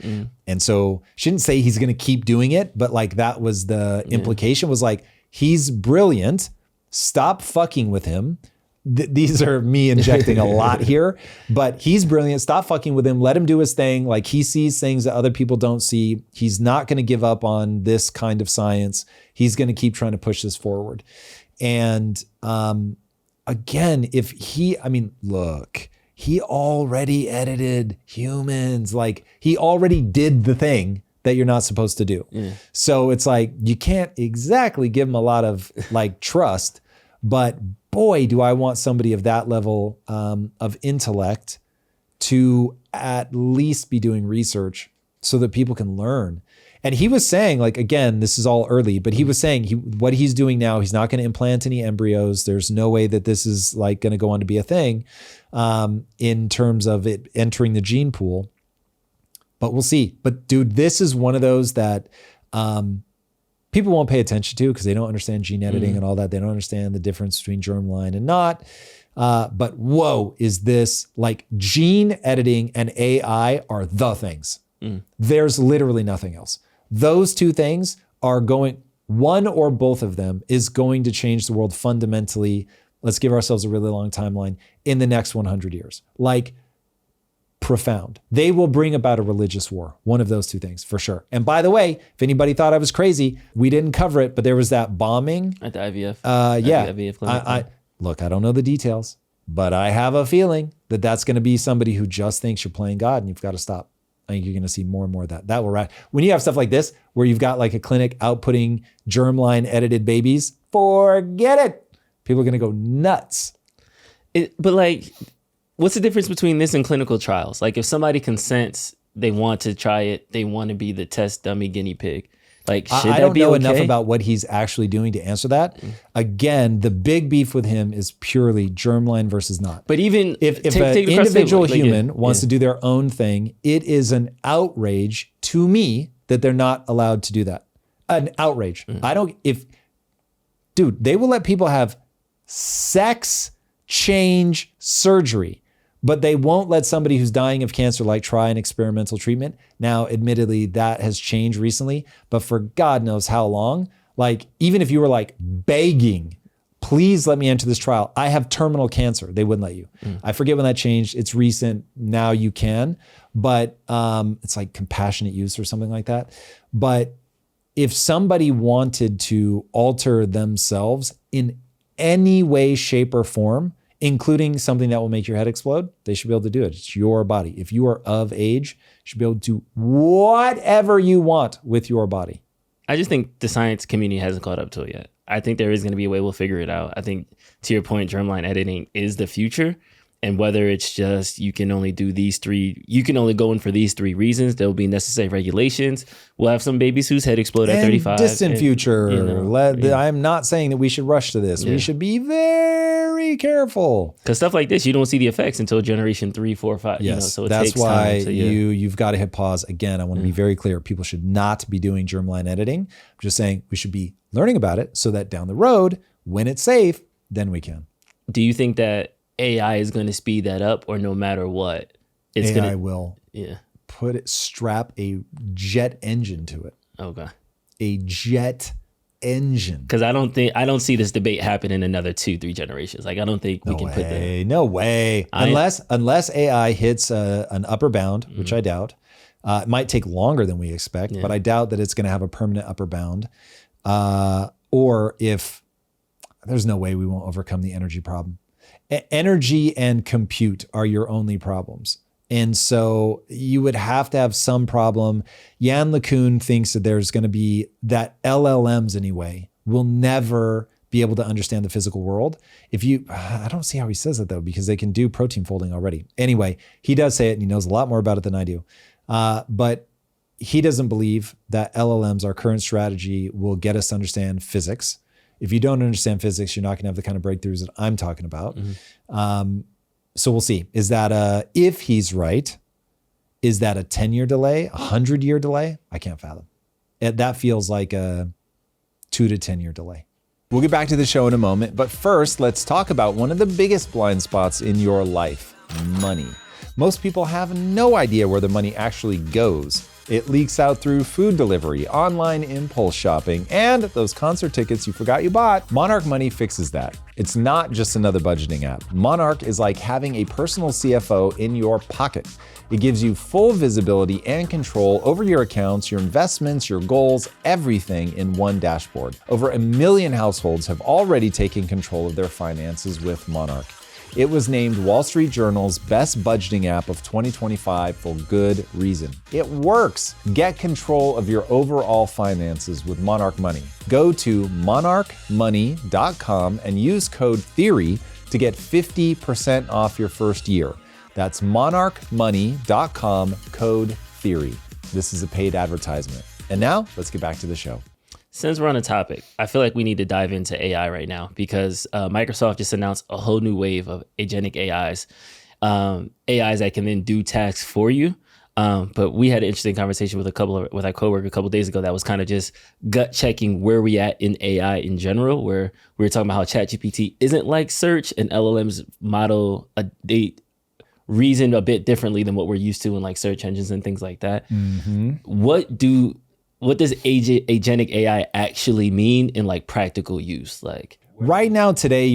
Speaker 1: And so she didn't say he's going to keep doing it, but like that was the implication was like, he's brilliant. Stop fucking with him. These are me injecting a lot here, but he's brilliant. Stop fucking with him. Let him do his thing. Like he sees things that other people don't see. He's not going to give up on this kind of science. He's going to keep trying to push this forward. And again, look, he already edited humans. Like he already did the thing that you're not supposed to do. So it's like, you can't exactly give him a lot of like trust, but boy, do I want somebody of that level of intellect to at least be doing research so that people can learn. And he was saying, like, again, this is all early, but he was saying what he's doing now, he's not going to implant any embryos. There's no way that this is like going to go on to be a thing in terms of it entering the gene pool. But we'll see. But dude, this is one of those that people won't pay attention to because they don't understand gene editing and all that. They don't understand the difference between germline and not. But whoa, is this like gene editing and AI are the things. There's literally nothing else. Those two things are going, one or both of them is going to change the world fundamentally. Let's give ourselves a really long timeline in the next 100 years. Like profound. They will bring about a religious war. One of those two things for sure. And by the way, if anybody thought I was crazy, we didn't cover it, but there was that bombing
Speaker 2: at the IVF.
Speaker 1: Yeah.
Speaker 2: At the IVF clinic.
Speaker 1: Look, I don't know the details, but I have a feeling that that's going to be somebody who just thinks you're playing God and you've got to stop. I think you're going to see more and more of that. That will rat. When you have stuff like this, where you've got like a clinic outputting germline edited babies, forget it. People are going to go nuts.
Speaker 2: But like, what's the difference between this and clinical trials? Like if somebody consents, they want to try it, they want to be the test dummy guinea pig. Like, should
Speaker 1: I
Speaker 2: that
Speaker 1: don't
Speaker 2: be
Speaker 1: know
Speaker 2: okay?
Speaker 1: enough about what he's actually doing to answer that. Again, the big beef with him is purely germline versus not.
Speaker 2: But even
Speaker 1: if
Speaker 2: take
Speaker 1: an
Speaker 2: the
Speaker 1: individual
Speaker 2: like,
Speaker 1: human wants to do their own thing, it is an outrage to me that they're not allowed to do that. An outrage. Dude, they will let people have sex change surgery, but they won't let somebody who's dying of cancer like try an experimental treatment. Now, admittedly, that has changed recently, but for God knows how long, like even if you were like begging, please let me enter this trial. I have terminal cancer. They wouldn't let you. I forget when that changed. It's recent. Now you can, but it's like compassionate use or something like that. But if somebody wanted to alter themselves in any way, shape, or form, including something that will make your head explode, they should be able to do it. It's your body. If you are of age, you should be able to do whatever you want with your body.
Speaker 2: I just think the science community hasn't caught up to it yet. I think there is going to be a way we'll figure it out. I think, to your point, germline editing is the future. And whether it's just you can only do these three, you can only go in for these three reasons, there will be necessary regulations. We'll have some babies whose head explode at 35.
Speaker 1: Distant future. I'm not saying that we should rush to this.
Speaker 2: Yeah.
Speaker 1: We should be very careful.
Speaker 2: Because stuff like this, you don't see the effects until generation 3, 4, 5.
Speaker 1: Yes,
Speaker 2: so it
Speaker 1: that's
Speaker 2: takes
Speaker 1: why
Speaker 2: time. So,
Speaker 1: you've got to hit pause. Again, I want to be very clear. People should not be doing germline editing. I'm just saying we should be learning about it so that down the road, when it's safe, then we can.
Speaker 2: Do you think that AI is going to speed that up, or no matter what, it's
Speaker 1: AI
Speaker 2: going to
Speaker 1: will strap a jet engine to it.
Speaker 2: Okay.
Speaker 1: A jet engine.
Speaker 2: Because I don't see this debate happen in another 2-3 generations. Like I don't think we can put that.
Speaker 1: No way. Unless AI hits an upper bound, which I doubt. It might take longer than we expect, but I doubt that it's going to have a permanent upper bound. Or if there's no way we won't overcome the energy problem. Energy and compute are your only problems. And so you would have to have some problem. Jan LeCun thinks that there's going to be that LLMs anyway will never be able to understand the physical world. I don't see how he says it though, because they can do protein folding already. Anyway, he does say it and he knows a lot more about it than I do. But he doesn't believe that LLMs, our current strategy, will get us to understand physics. If you don't understand physics, you're not going to have the kind of breakthroughs that I'm talking about. So we'll see. Is that if he's right, is that a 10-year delay, 100-year delay? I can't fathom. That feels like a 2 to 10-year delay. We'll get back to the show in a moment, but first, let's talk about one of the biggest blind spots in your life, money. Most people have no idea where the money actually goes. It leaks out through food delivery, online impulse shopping, and those concert tickets you forgot you bought. Monarch Money fixes that. It's not just another budgeting app. Monarch is like having a personal CFO in your pocket. It gives you full visibility and control over your accounts, your investments, your goals, everything in one dashboard. Over 1 million households have already taken control of their finances with Monarch. It was named Wall Street Journal's best budgeting app of 2025 for good reason. It works. Get control of your overall finances with Monarch Money. Go to monarchmoney.com and use code THEORY to get 50% off your first year. That's monarchmoney.com, code THEORY. This is a paid advertisement. And now let's get back to the show.
Speaker 2: Since we're on the topic, I feel like we need to dive into AI right now because Microsoft just announced a whole new wave of agentic AIs, AIs that can then do tasks for you. But we had an interesting conversation with our coworker a couple of days ago that was kind of just gut checking where we at in AI in general, where we were talking about how ChatGPT isn't like search and LLMs model they reason a bit differently than what we're used to in like search engines and things like that. What does agentic AI actually mean in like practical use? Like
Speaker 1: right now, today,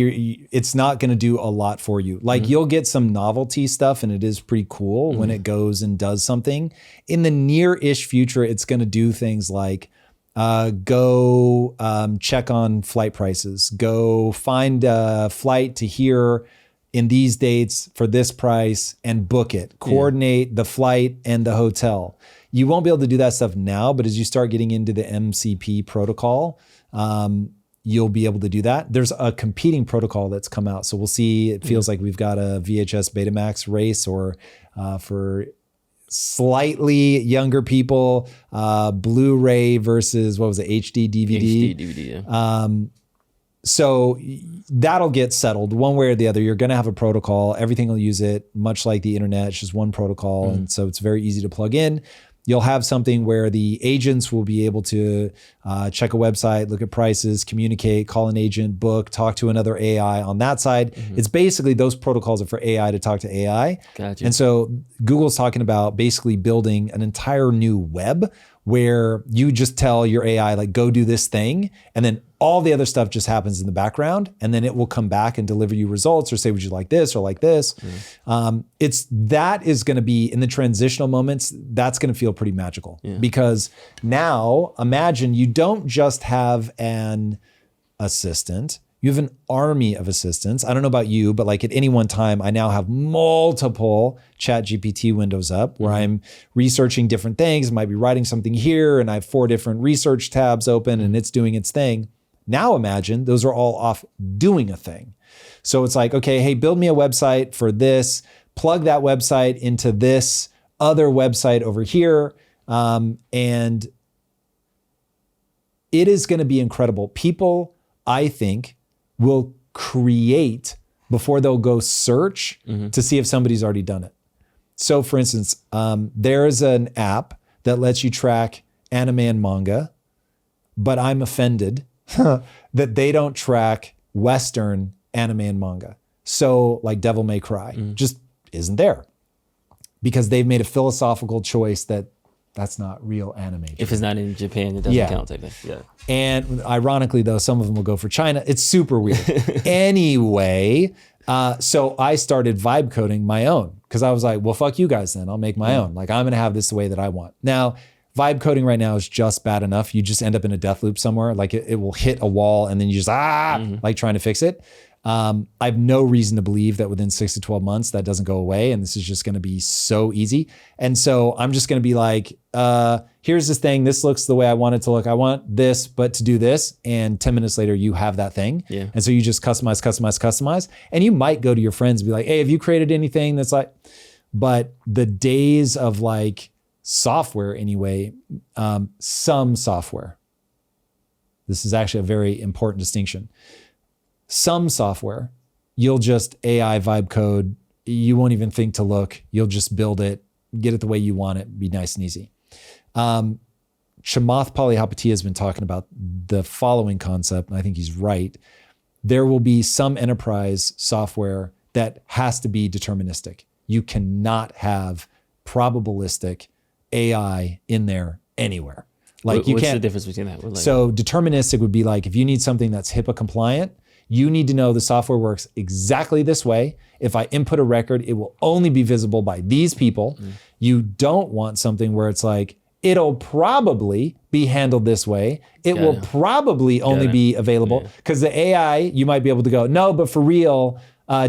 Speaker 1: it's not going to do a lot for you. Like you'll get some novelty stuff and it is pretty cool when it goes and does something. In the near-ish future, it's going to do things like go check on flight prices, go find a flight to here in these dates for this price and book it, coordinate the flight and the hotel. You won't be able to do that stuff now, but as you start getting into the MCP protocol, you'll be able to do that. There's a competing protocol that's come out. So we'll see, it feels like we've got a VHS Betamax race, or for slightly younger people, Blu-ray versus, what was it, HD DVD?
Speaker 2: HD DVD, yeah.
Speaker 1: So that'll get settled one way or the other. You're going to have a protocol. Everything will use it, much like the internet. It's just one protocol. And so it's very easy to plug in. You'll have something where the agents will be able to check a website, look at prices, communicate, call an agent, book, talk to another AI on that side. It's basically those protocols are for AI to talk to AI.
Speaker 2: Gotcha.
Speaker 1: And so Google's talking about basically building an entire new web where you just tell your AI, like, go do this thing. And then all the other stuff just happens in the background. And then it will come back and deliver you results or say, would you like this or like this? That is going to be in the transitional moments. That's going to feel pretty magical because now imagine you don't just have an assistant. You have an army of assistants. I don't know about you, but like at any one time, I now have multiple ChatGPT windows up where I'm researching different things. I might be writing something here and I have 4 different research tabs open and it's doing its thing. Now imagine those are all off doing a thing. So it's like, okay, hey, build me a website for this, plug that website into this other website over here. And it is going to be incredible. People, I think, will create before they'll go search to see if somebody's already done it. So for instance, there is an app that lets you track anime and manga, but I'm offended that they don't track Western anime and manga. So like Devil May Cry just isn't there because they've made a philosophical choice that that's not real anime.
Speaker 2: If it's not in Japan, it doesn't count. Yeah.
Speaker 1: And ironically, though, some of them will go for China. It's super weird. Anyway, so I started vibe coding my own because I was like, well, fuck you guys then. I'll make my own. Like, I'm going to have this the way that I want. Now, vibe coding right now is just bad enough. You just end up in a death loop somewhere. Like it will hit a wall and then you just, like trying to fix it. I have no reason to believe that within 6 to 12 months, that doesn't go away. And this is just going to be so easy. And so I'm just going to be like, here's this thing. This looks the way I want it to look. I want this, but to do this. And 10 minutes later, you have that thing.
Speaker 2: Yeah.
Speaker 1: And so you just customize. And you might go to your friends and be like, hey, have you created anything that's like, but the days of like software anyway, some software, this is actually a very important distinction. Some software, you'll just AI vibe code. You won't even think to look. You'll just build it, get it the way you want it, be nice and easy. Chamath Palihapitiya has been talking about the following concept, and I think he's right. There will be some enterprise software that has to be deterministic. You cannot have probabilistic AI in there anywhere. Like you
Speaker 2: What's
Speaker 1: can't.
Speaker 2: the difference between that? Like,
Speaker 1: So deterministic would be like if you need something that's HIPAA compliant, you need to know the software works exactly this way. If I input a record, it will only be visible by these people. You don't want something where it's like, it'll probably be handled this way. It will probably only be available because the AI, you might be able to go, no, but for real,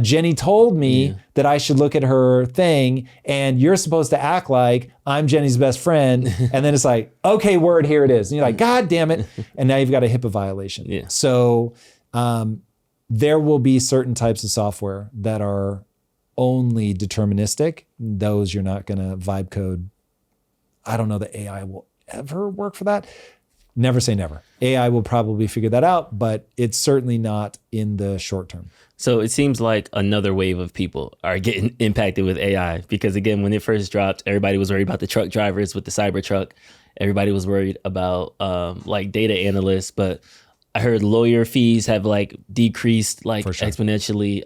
Speaker 1: Jenny told me that I should look at her thing and you're supposed to act like I'm Jenny's best friend. And then it's like, okay, word, here it is. And you're like, God damn it. And now you've got a HIPAA violation. So there will be certain types of software that are only deterministic. Those you're not going to vibe code I don't know that AI will ever work for that. Never say never. AI will probably figure that out, but it's certainly not in the short term.
Speaker 2: So it seems like another wave of people are getting impacted with AI because, again, when it first dropped, everybody was worried about the truck drivers with the Cybertruck. Everybody was worried about like data analysts, but I heard lawyer fees have like decreased like exponentially.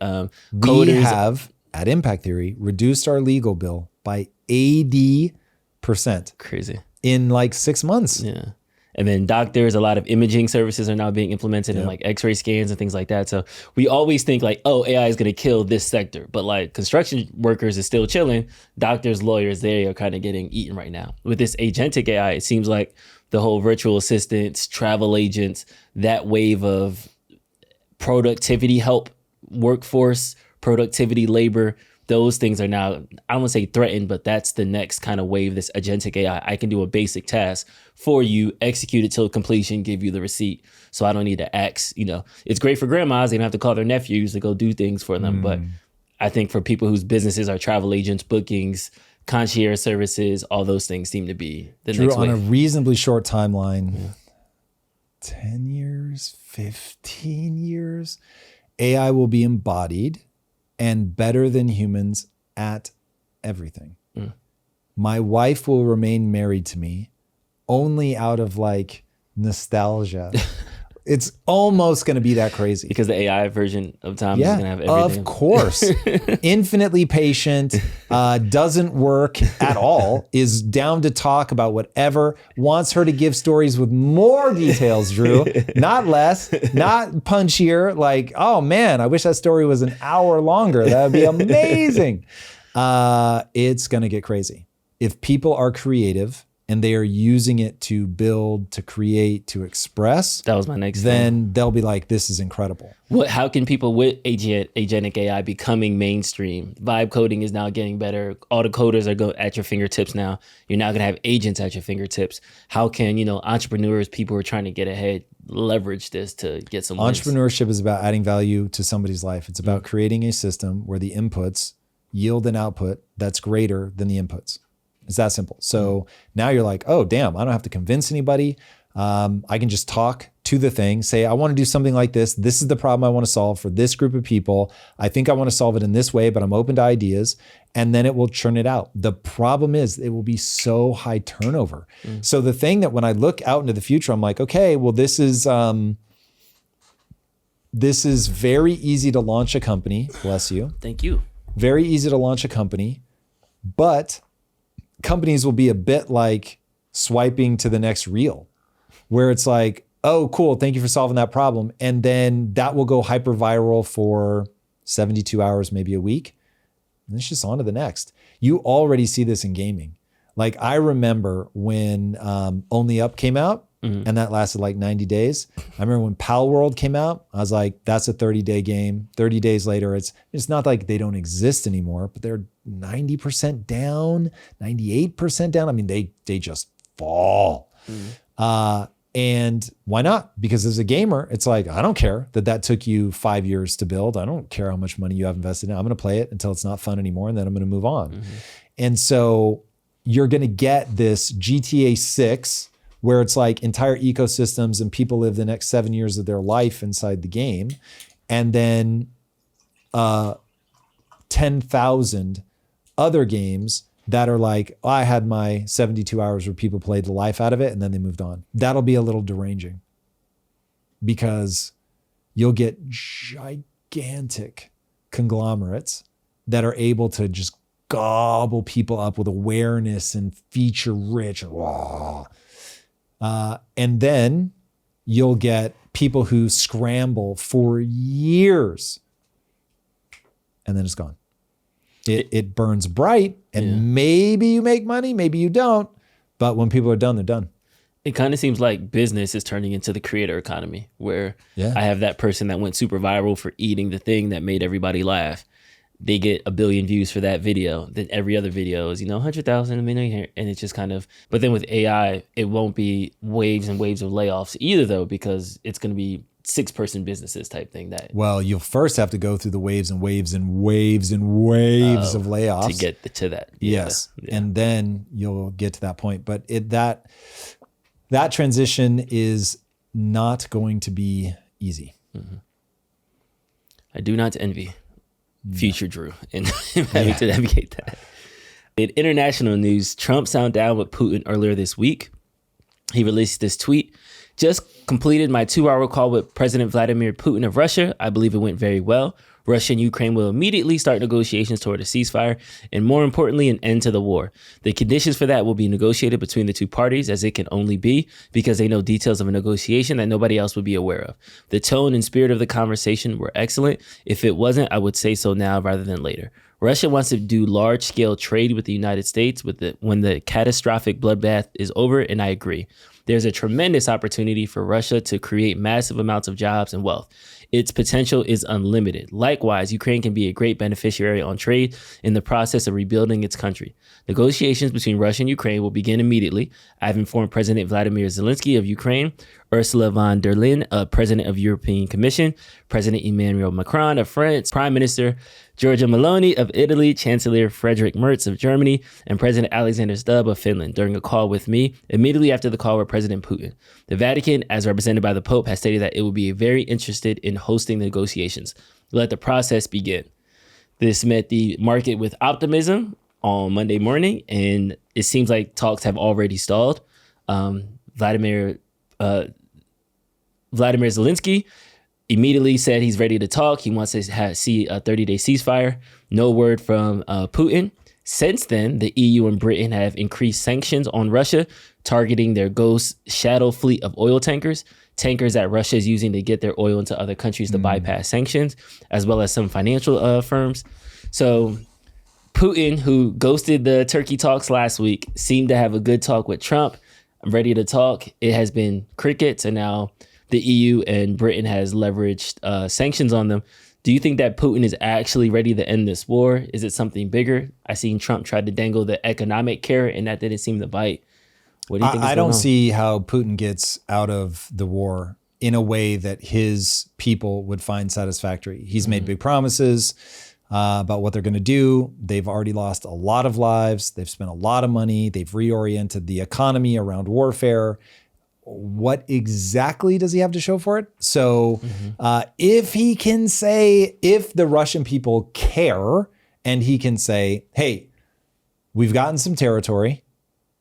Speaker 1: We have at Impact Theory reduced our legal bill by 80%.
Speaker 2: Crazy.
Speaker 1: In like 6 months.
Speaker 2: Yeah. And then doctors, a lot of imaging services are now being implemented in like x-ray scans and things like that. So we always think like, oh, AI is going to kill this sector. But like construction workers is still chilling. Doctors, lawyers, they are kind of getting eaten right now. With this agentic AI, it seems like the whole virtual assistants, travel agents, that wave of productivity help, workforce, productivity, labor, those things are now, I don't want to say threatened, but that's the next kind of wave, this agentic AI. I can do a basic task for you, execute it till completion, give you the receipt. So I don't need to ask, it's great for grandmas. They don't have to call their nephews to go do things for them. But I think for people whose businesses are travel agents, bookings, concierge services, all those things seem to be the next wave.
Speaker 1: On a reasonably short timeline, 10 years, 15 years, AI will be embodied and better than humans at everything. My wife will remain married to me only out of like nostalgia. It's almost going to be that crazy.
Speaker 2: Because the AI version of Tom is going to have everything.
Speaker 1: Of course. Infinitely patient, doesn't work at all, is down to talk about whatever, wants her to give stories with more details, Drew, not less, not punchier. Like, oh man, I wish that story was an hour longer. That would be amazing. It's going to get crazy. If people are creative, and they are using it to build, to create, to express.
Speaker 2: That was my next
Speaker 1: then they'll be like, this is incredible.
Speaker 2: How can people with agentic AI becoming mainstream? Vibe coding is now getting better. All the coders are at your fingertips now. You're now going to have agents at your fingertips. How can, entrepreneurs, people who are trying to get ahead, leverage this to get some wins?
Speaker 1: Entrepreneurship is about adding value to somebody's life. It's about creating a system where the inputs yield an output that's greater than the inputs. It's that simple. So now you're like, oh, damn, I don't have to convince anybody. I can just talk to the thing, say, I want to do something like this. This is the problem I want to solve for this group of people. I think I want to solve it in this way, but I'm open to ideas. And then it will churn it out. The problem is it will be so high turnover. So the thing that when I look out into the future, I'm like, okay, well, this is very easy to launch a company. Bless you.
Speaker 2: Thank you.
Speaker 1: Very easy to launch a company, but companies will be a bit like swiping to the next reel, where it's like, oh, cool, thank you for solving that problem. And then that will go hyper viral for 72 hours, maybe a week. And it's just on to the next. You already see this in gaming. Like I remember when Only Up came out, and that lasted like 90 days. I remember when Pal World came out, I was like, that's a 30-day game. 30 days later, it's not like they don't exist anymore, but they're 90% down, 98% down. I mean, they just fall. And why not? Because as a gamer, it's like, I don't care that took you 5 years to build. I don't care how much money you have invested in it. I'm going to play it until it's not fun anymore, and then I'm going to move on. And so you're going to get this GTA 6 where it's like entire ecosystems and people live the next 7 years of their life inside the game. And then 10,000 other games that are like, oh, I had my 72 hours where people played the life out of it and then they moved on. That'll be a little deranging because you'll get gigantic conglomerates that are able to just gobble people up with awareness and feature rich. And then you'll get people who scramble for years and then it's gone. It burns bright and maybe you make money, maybe you don't. But when people are done, they're done.
Speaker 2: It kind of seems like business is turning into the creator economy where I have that person that went super viral for eating the thing that made everybody laugh. They get 1 billion views for that video. Then every other video is, 100,000, 1 million. And it's just kind of, but then with AI, it won't be waves and waves of layoffs either though, because it's going to be 6-person businesses type thing. That
Speaker 1: Well, you'll first have to go through the waves and waves and waves and waves of layoffs
Speaker 2: to get to that.
Speaker 1: Yes. And then you'll get to that point. But that transition is not going to be easy.
Speaker 2: Mm-hmm. I do not envy future Drew in having to navigate that. In international news, Trump sounded down with Putin earlier this week. He released this tweet. Just completed my 2-hour call with President Vladimir Putin of Russia. I believe it went very well. Russia and Ukraine will immediately start negotiations toward a ceasefire and, more importantly, an end to the war. The conditions for that will be negotiated between the two parties, as it can only be, because they know details of a negotiation that nobody else would be aware of. The tone and spirit of the conversation were excellent. If it wasn't, I would say so now rather than later. Russia wants to do large-scale trade with the United States when the catastrophic bloodbath is over, and I agree. There's a tremendous opportunity for Russia to create massive amounts of jobs and wealth. Its potential is unlimited. Likewise, Ukraine can be a great beneficiary on trade in the process of rebuilding its country. Negotiations between Russia and Ukraine will begin immediately. I've informed President Vladimir Zelensky of Ukraine, Ursula von der Leyen, President of European Commission, President Emmanuel Macron of France, Prime Minister Giorgia Meloni of Italy, Chancellor Friedrich Merz of Germany, and President Alexander Stubb of Finland during a call with me immediately after the call with President Putin. The Vatican, as represented by the Pope, has stated that it will be very interested in hosting the negotiations. Let the process begin. This met the market with optimism on Monday morning, and it seems like talks have already stalled. Vladimir Zelensky immediately said he's ready to talk. He wants to see a 30-day ceasefire. No word from Putin. Since then, the EU and Britain have increased sanctions on Russia, targeting their ghost shadow fleet of oil tankers that Russia is using to get their oil into other countries to bypass sanctions, as well as some financial firms. So Putin, who ghosted the Turkey talks last week, seemed to have a good talk with Trump. I'm ready to talk. It has been crickets, and now the EU and Britain has leveraged sanctions on them. Do you think that Putin is actually ready to end this war? Is it something bigger? I seen Trump try to dangle the economic carrot, and that didn't seem to bite. What do you think? I don't
Speaker 1: see how Putin gets out of the war in a way that his people would find satisfactory. He's made big promises about what they're going to do. They've already lost a lot of lives. They've spent a lot of money. They've reoriented the economy around warfare. What exactly does he have to show for it? So if he can say, if the Russian people care, and he can say, hey, we've gotten some territory,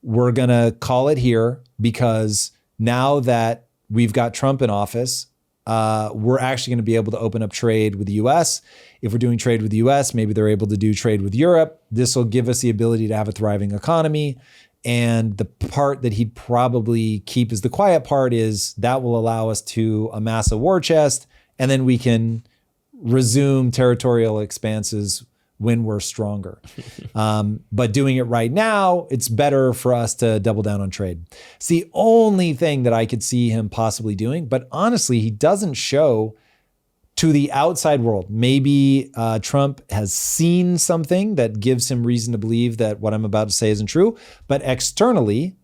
Speaker 1: we're going to call it here, because now that we've got Trump in office, we're actually going to be able to open up trade with the US. If we're doing trade with the US, maybe they're able to do trade with Europe. This will give us the ability to have a thriving economy. And the part that he'd probably keep as the quiet part is that will allow us to amass a war chest, and then we can resume territorial expanses when we're stronger. But doing it right now, it's better for us to double down on trade. It's the only thing that I could see him possibly doing. But honestly, he doesn't show to the outside world. Maybe Trump has seen something that gives him reason to believe that what I'm about to say isn't true. But externally,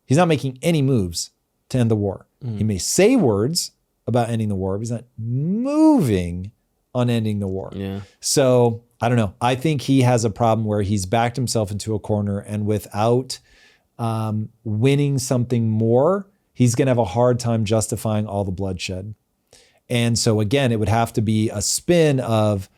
Speaker 1: he's not making any moves to end the war. He may say words about ending the war, but he's not moving on ending the war.
Speaker 2: Yeah.
Speaker 1: So I don't know. I think he has a problem where he's backed himself into a corner, and without winning something more, he's going to have a hard time justifying all the bloodshed. And so again, it would have to be a spin of,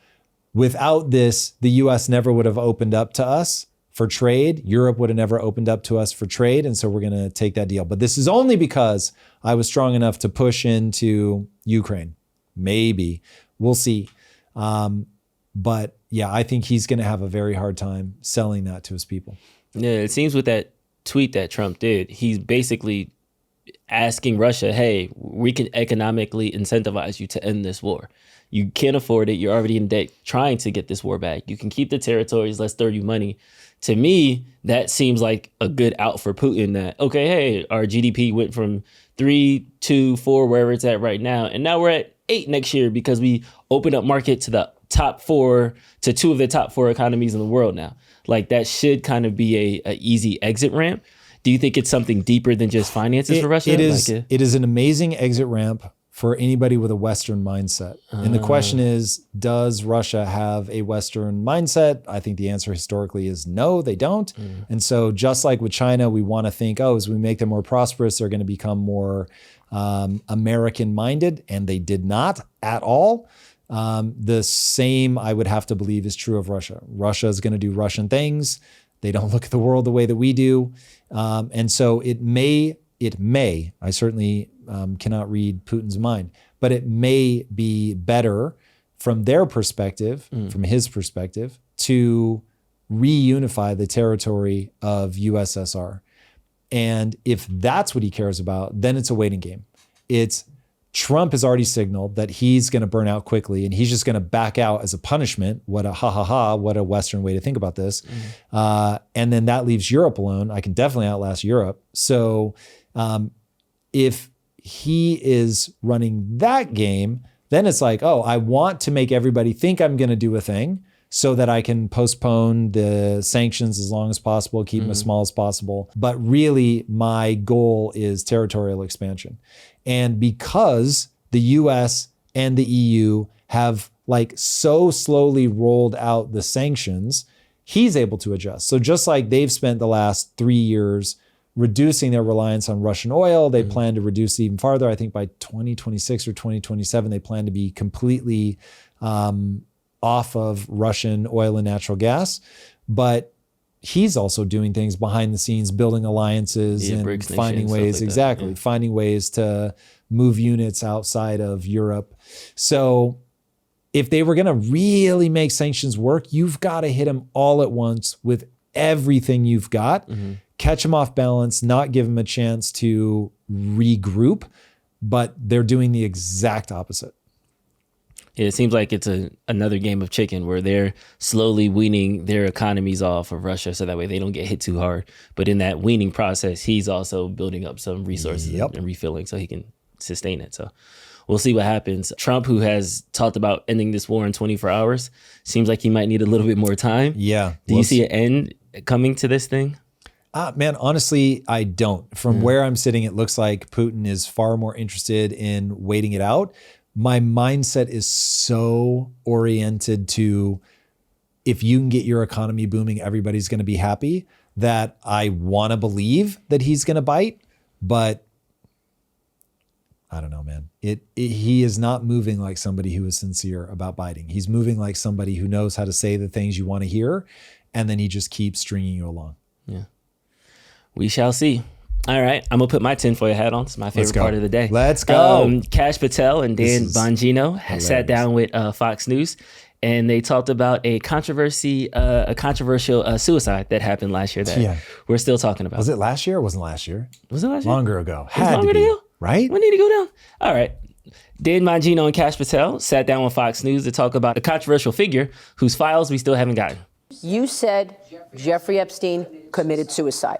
Speaker 1: without this, the US never would have opened up to us for trade. Europe would have never opened up to us for trade. And so we're going to take that deal. But this is only because I was strong enough to push into Ukraine. Maybe. We'll see. But yeah, I think he's going to have a very hard time selling that to his people.
Speaker 2: Yeah, it seems with that tweet that Trump did, he's basically asking Russia, hey, we can economically incentivize you to end this war. You can't afford it. You're already in debt trying to get this war back. You can keep the territories. Let's throw you money. To me, that seems like a good out for Putin, that, okay, hey, our GDP went from 3 to 4, wherever it's at right now, and now we're at 8 next year because we opened up market to the top 4, to 2 of the top 4 economies in the world now. Like, that should kind of be a easy exit ramp. Do you think it's something deeper than just finances for Russia?
Speaker 1: It is an amazing exit ramp for anybody with a Western mindset. And the question is, does Russia have a Western mindset? I think the answer historically is no, they don't. And so just like with China, we want to think, oh, as we make them more prosperous, they're going to become more American-minded, and they did not at all. The same, I would have to believe, is true of Russia. Russia is going to do Russian things. They don't look at the world the way that we do. And so it may, I certainly cannot read Putin's mind, but it may be better from their perspective, from his perspective, to reunify the territory of USSR. And if that's what he cares about, then it's a waiting game. Trump has already signaled that he's going to burn out quickly, and he's just going to back out as a punishment. What a Western way to think about this. And then that leaves Europe alone. I can definitely outlast Europe. So if he is running that game, then it's like, oh, I want to make everybody think I'm going to do a thing so that I can postpone the sanctions as long as possible, keep them as small as possible. But really, my goal is territorial expansion. And because the US and the EU have like so slowly rolled out the sanctions, he's able to adjust. So just like they've spent the last 3 years reducing their reliance on Russian oil, they plan to reduce it even farther. I think by 2026 or 2027, they plan to be completely off of Russian oil and natural gas. But he's also doing things behind the scenes, building alliances and finding ways, finding ways to move units outside of Europe. So if they were going to really make sanctions work, you've got to hit them all at once with everything you've got, catch them off balance, not give them a chance to regroup, but they're doing the exact opposite.
Speaker 2: It seems like it's another game of chicken where they're slowly weaning their economies off of Russia so that way they don't get hit too hard. But in that weaning process, he's also building up some resources and refilling so he can sustain it. So we'll see what happens. Trump, who has talked about ending this war in 24 hours, seems like he might need a little bit more time.
Speaker 1: Yeah.
Speaker 2: Do you see an end coming to this thing?
Speaker 1: Man, honestly, I don't. From where I'm sitting, it looks like Putin is far more interested in waiting it out. My mindset is so oriented to, if you can get your economy booming, everybody's going to be happy, that I want to believe that he's going to bite, but I don't know, man. He is not moving like somebody who is sincere about biting. He's moving like somebody who knows how to say the things you want to hear, and then he just keeps stringing you along.
Speaker 2: Yeah. We shall see. All right, I'm gonna put my tinfoil hat on. It's my favorite part of the day.
Speaker 1: Let's go.
Speaker 2: Kash Patel and Dan Bongino sat down with Fox News, and they talked about a controversial suicide that happened last year that we're still talking about.
Speaker 1: Was it last year or wasn't last year?
Speaker 2: Was it last year?
Speaker 1: Longer ago. Had to be, right?
Speaker 2: When did it go down? All right. Dan Bongino and Kash Patel sat down with Fox News to talk about a controversial figure whose files we still haven't gotten.
Speaker 7: You said Jeffrey Epstein committed suicide.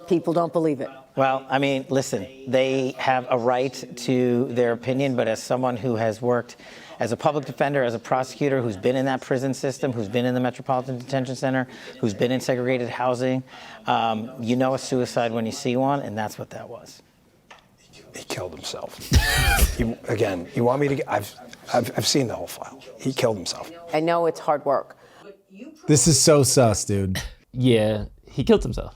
Speaker 7: People don't believe it.
Speaker 8: Well, I mean, listen, they have a right to their opinion, but as someone who has worked as a public defender, as a prosecutor, who's been in that prison system, who's been in the Metropolitan Detention Center, who's been in segregated housing, you know a suicide when you see one, and that's what that was.
Speaker 9: He killed himself. Again, you want me to? I've seen the whole file. He killed himself.
Speaker 7: I know it's hard work.
Speaker 1: This is so sus, dude.
Speaker 2: Yeah, he killed himself.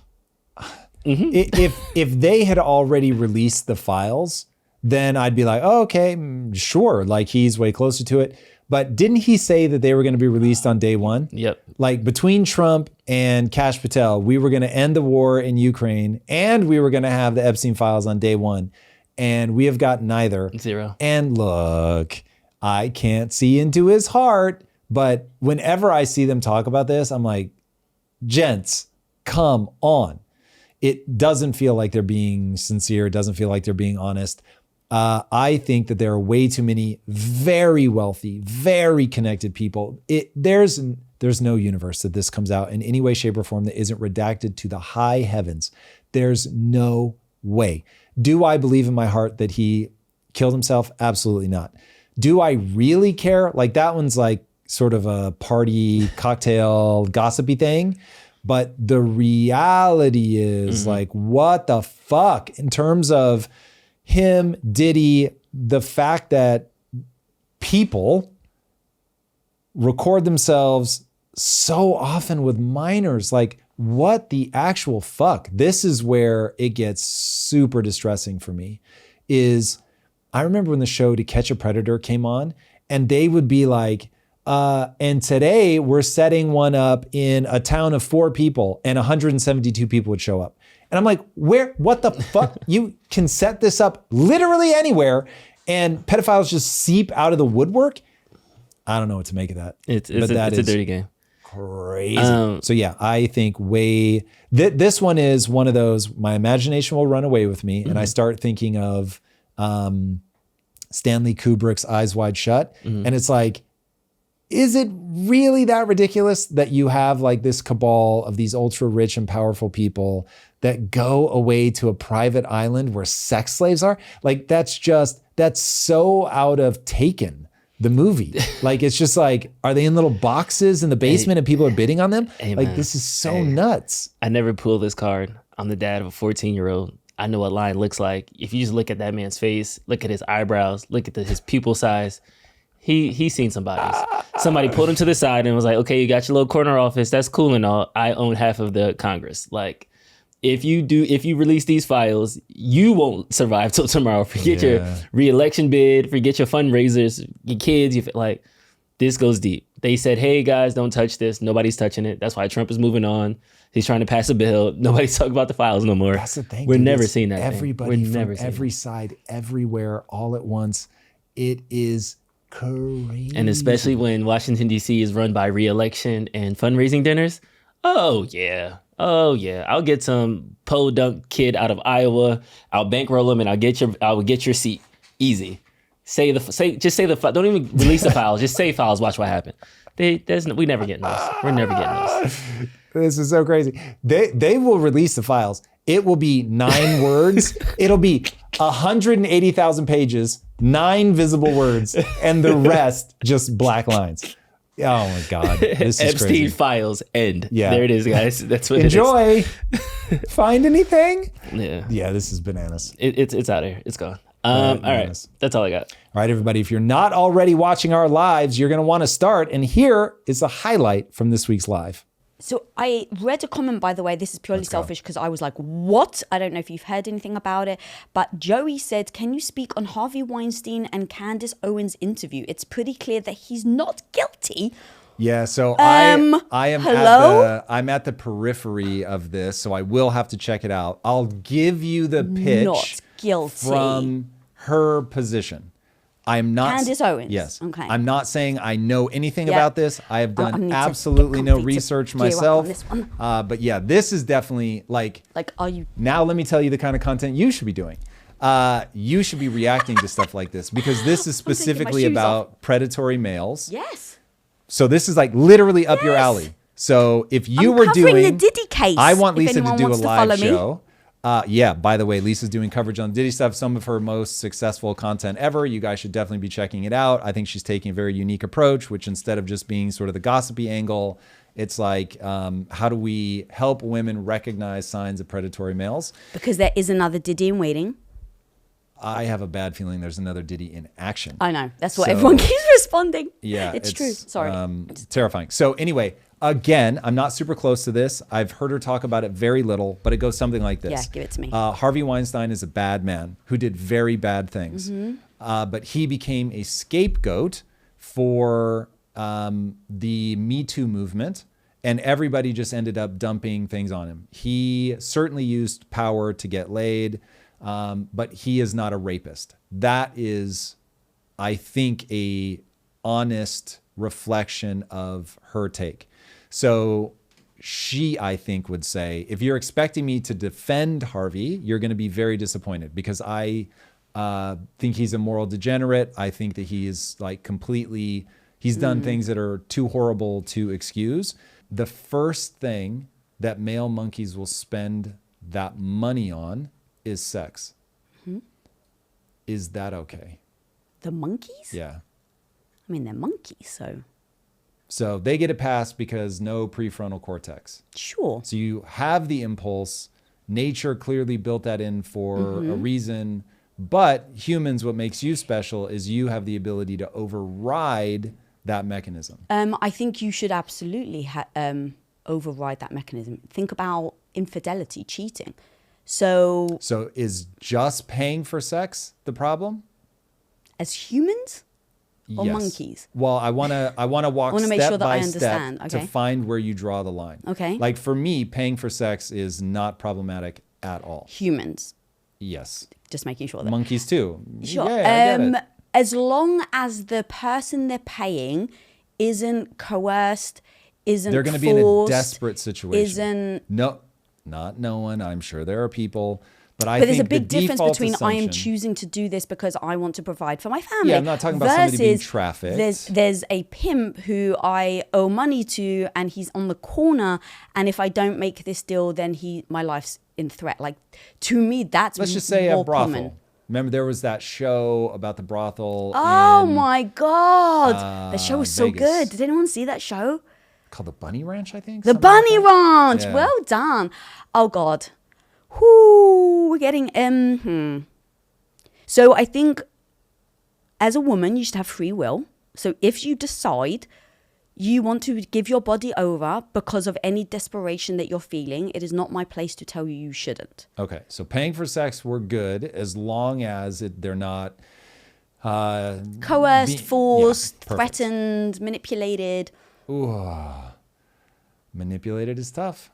Speaker 1: If they had already released the files, then I'd be like, oh, okay, sure. Like he's way closer to it. But didn't he say that they were going to be released on day one?
Speaker 2: Yep.
Speaker 1: Like between Trump and Kash Patel, we were going to end the war in Ukraine and we were going to have the Epstein files on day one. And we have got neither.
Speaker 2: Zero.
Speaker 1: And look, I can't see into his heart. But whenever I see them talk about this, I'm like, gents, come on. It doesn't feel like they're being sincere. It doesn't feel like they're being honest. I think that there are way too many very wealthy, very connected people. There's no universe that this comes out in any way, shape, or form that isn't redacted to the high heavens. There's no way. Do I believe in my heart that he killed himself? Absolutely not. Do I really care? Like that one's like sort of a party, cocktail, gossipy thing. But the reality is like, what the fuck in terms of him, Diddy, the fact that people record themselves so often with minors, like what the actual fuck? This is where it gets super distressing for me. Is I remember when the show To Catch a Predator came on, and they would be like, and today we're setting one up in a town of 4 people, and 172 people would show up. And I'm like, what the fuck? You can set this up literally anywhere, and pedophiles just seep out of the woodwork. I don't know what to make of that.
Speaker 2: It's a dirty game.
Speaker 1: Crazy. So yeah, I think this one is one of those, my imagination will run away with me, and I start thinking of Stanley Kubrick's Eyes Wide Shut. And it's like, is it really that ridiculous that you have like this cabal of these ultra rich and powerful people that go away to a private island where sex slaves are? Like, that's so out of Taken, the movie. Like, it's just like, are they in little boxes in the basement and people are bidding on them? Like, this is so nuts.
Speaker 2: I never pull this card. I'm the dad of a 14-year-old. I know what lying looks like. If you just look at that man's face, look at his eyebrows, look at his pupil size, he's seen some bodies. Somebody pulled him to the side and was like, okay, you got your little corner office. That's cool and all. I own half of the Congress. Like, if you release these files, you won't survive till tomorrow. Forget your re-election bid, forget your fundraisers, your kids. Like, this goes deep. They said, hey guys, don't touch this. Nobody's touching it. That's why Trump is moving on. He's trying to pass a bill. Nobody's talking about the files no more.
Speaker 1: That's the thing.
Speaker 2: We're never seeing that.
Speaker 1: Everybody from every side, everywhere, all at once. It is crazy.
Speaker 2: And especially when Washington, D.C. is run by re-election and fundraising dinners. Oh, yeah. I'll get some podunk kid out of Iowa. I'll bankroll him and I will get your seat. Easy. Just say the file. Don't even release the files. Just say files. Watch what happens. We never getting those. We're never getting those.
Speaker 1: This is so crazy. They will release the files. It will be 9 words. It'll be 180,000 pages, 9 visible words, and the rest just black lines. Oh my God. This is
Speaker 2: Epstein
Speaker 1: crazy.
Speaker 2: Files end.
Speaker 1: Yeah.
Speaker 2: There it is, guys. That's what
Speaker 1: Enjoy.
Speaker 2: it is.
Speaker 1: Find anything?
Speaker 2: Yeah.
Speaker 1: Yeah, this is bananas.
Speaker 2: It's out of here. It's gone. All right. That's all I got.
Speaker 1: All right, everybody. If you're not already watching our lives, you're going to want to start. And here is the highlight from this week's live.
Speaker 10: So I read a comment, by the way, this is purely selfish because I was like, what? I don't know if you've heard anything about it, but Joey said, can you speak on Harvey Weinstein and Candace Owens' interview? It's pretty clear that he's not guilty.
Speaker 1: Yeah, so I am
Speaker 10: hello?
Speaker 1: I'm at the periphery of this, so I will have to check it out. I'll give you the pitch
Speaker 10: Not guilty.
Speaker 1: from her position. I'm not
Speaker 10: Candace Owens.
Speaker 1: Yes.
Speaker 10: Okay.
Speaker 1: I'm not saying I know anything
Speaker 10: Yeah.
Speaker 1: about this. I have
Speaker 10: I
Speaker 1: done
Speaker 10: need to
Speaker 1: absolutely
Speaker 10: get
Speaker 1: no
Speaker 10: comfy to
Speaker 1: research
Speaker 10: gear up on
Speaker 1: myself.
Speaker 10: this one.
Speaker 1: But yeah, this is definitely like
Speaker 10: are you?
Speaker 1: Now let me tell you the kind of content you should be doing. You should be reacting to stuff like this because this is specifically
Speaker 10: shoes
Speaker 1: about predatory males.
Speaker 10: Yes.
Speaker 1: So this is like literally up your alley. So if you
Speaker 10: I'm
Speaker 1: were
Speaker 10: covering
Speaker 1: doing
Speaker 10: the Diddy case,
Speaker 1: I want
Speaker 10: if
Speaker 1: Lisa to
Speaker 10: anyone
Speaker 1: do a
Speaker 10: wants to
Speaker 1: live
Speaker 10: follow me.
Speaker 1: show. Yeah, by the way, Lisa's doing coverage on Diddy stuff, some of her most successful content ever. You guys should definitely be checking it out. I think she's taking a very unique approach, which instead of just being sort of the gossipy angle, it's like, how do we help women recognize signs of predatory males?
Speaker 10: Because there is another Diddy in waiting.
Speaker 1: I have a bad feeling there's another Diddy in action.
Speaker 10: I know. That's what
Speaker 1: So-
Speaker 10: everyone keeps responding.
Speaker 1: Yeah,
Speaker 10: It's true. Sorry.
Speaker 1: It's terrifying. So anyway, again, I'm not super close to this. I've heard her talk about it very little, but it goes something like this.
Speaker 10: Yeah, give it to me.
Speaker 1: Harvey Weinstein is a bad man who did very bad things, but he became a scapegoat for the Me Too movement, and everybody just ended up dumping things on him. He certainly used power to get laid, but he is not a rapist. That is, I think, a honest reflection of her take. So she, I think, would say, if you're expecting me to defend Harvey, you're going to be very disappointed because I think he's a moral degenerate. I think that he is like completely, he's done things that are too horrible to excuse. The first thing that male monkeys will spend that money on is sex. Is that okay?
Speaker 10: The monkeys?
Speaker 1: Yeah.
Speaker 10: I mean, they're monkeys, so.
Speaker 1: So they get it passed because no prefrontal cortex.
Speaker 10: Sure.
Speaker 1: So you have the impulse. Nature clearly built that in for a reason. But humans, what makes you special is you have the ability to override that mechanism.
Speaker 10: I think you should absolutely override that mechanism. Think about infidelity, cheating. So
Speaker 1: is just paying for sex the problem?
Speaker 10: As humans or
Speaker 1: Yes.
Speaker 10: monkeys?
Speaker 1: Well, I want to walk
Speaker 10: make
Speaker 1: step
Speaker 10: sure that
Speaker 1: by
Speaker 10: I
Speaker 1: step
Speaker 10: understand.
Speaker 1: to
Speaker 10: Okay.
Speaker 1: find where you draw the line.
Speaker 10: Okay.
Speaker 1: Like for me, paying for sex is not problematic at all.
Speaker 10: Humans.
Speaker 1: Yes.
Speaker 10: Just making sure that.
Speaker 1: Monkeys too.
Speaker 10: Sure.
Speaker 1: Yeah, I get it.
Speaker 10: As long as the person they're paying isn't coerced, isn't
Speaker 1: They're going to be in a
Speaker 10: forced,
Speaker 1: desperate situation.
Speaker 10: Isn't.
Speaker 1: No, not no one. I'm sure there are people, but I
Speaker 10: But
Speaker 1: think
Speaker 10: there's a big
Speaker 1: the
Speaker 10: difference
Speaker 1: default
Speaker 10: between I am
Speaker 1: assumption-
Speaker 10: choosing to do this because I want to provide for my family.
Speaker 1: Yeah, I'm not talking about somebody being
Speaker 10: versus
Speaker 1: trafficked.
Speaker 10: There's a pimp who I owe money to, and he's on the corner. And if I don't make this deal, then my life's in threat. Like to me, that's
Speaker 1: Let's just say a
Speaker 10: more
Speaker 1: brothel.
Speaker 10: common.
Speaker 1: Remember there was that show about the brothel
Speaker 10: Oh
Speaker 1: in,
Speaker 10: my God. The show was so
Speaker 1: Vegas.
Speaker 10: good. Did anyone see that show?
Speaker 1: called the Bunny Ranch, I think.
Speaker 10: The
Speaker 1: something like
Speaker 10: Bunny
Speaker 1: that.
Speaker 10: Ranch.
Speaker 1: Yeah.
Speaker 10: Well done. Oh God. Whoo, we're getting So I think as a woman, you should have free will. So if you decide you want to give your body over because of any desperation that you're feeling, it is not my place to tell you you shouldn't.
Speaker 1: Okay, so paying for sex, we're good as long as they're not
Speaker 10: Coerced, forced,
Speaker 1: perfect.
Speaker 10: threatened, manipulated.
Speaker 1: Ooh, manipulated is tough.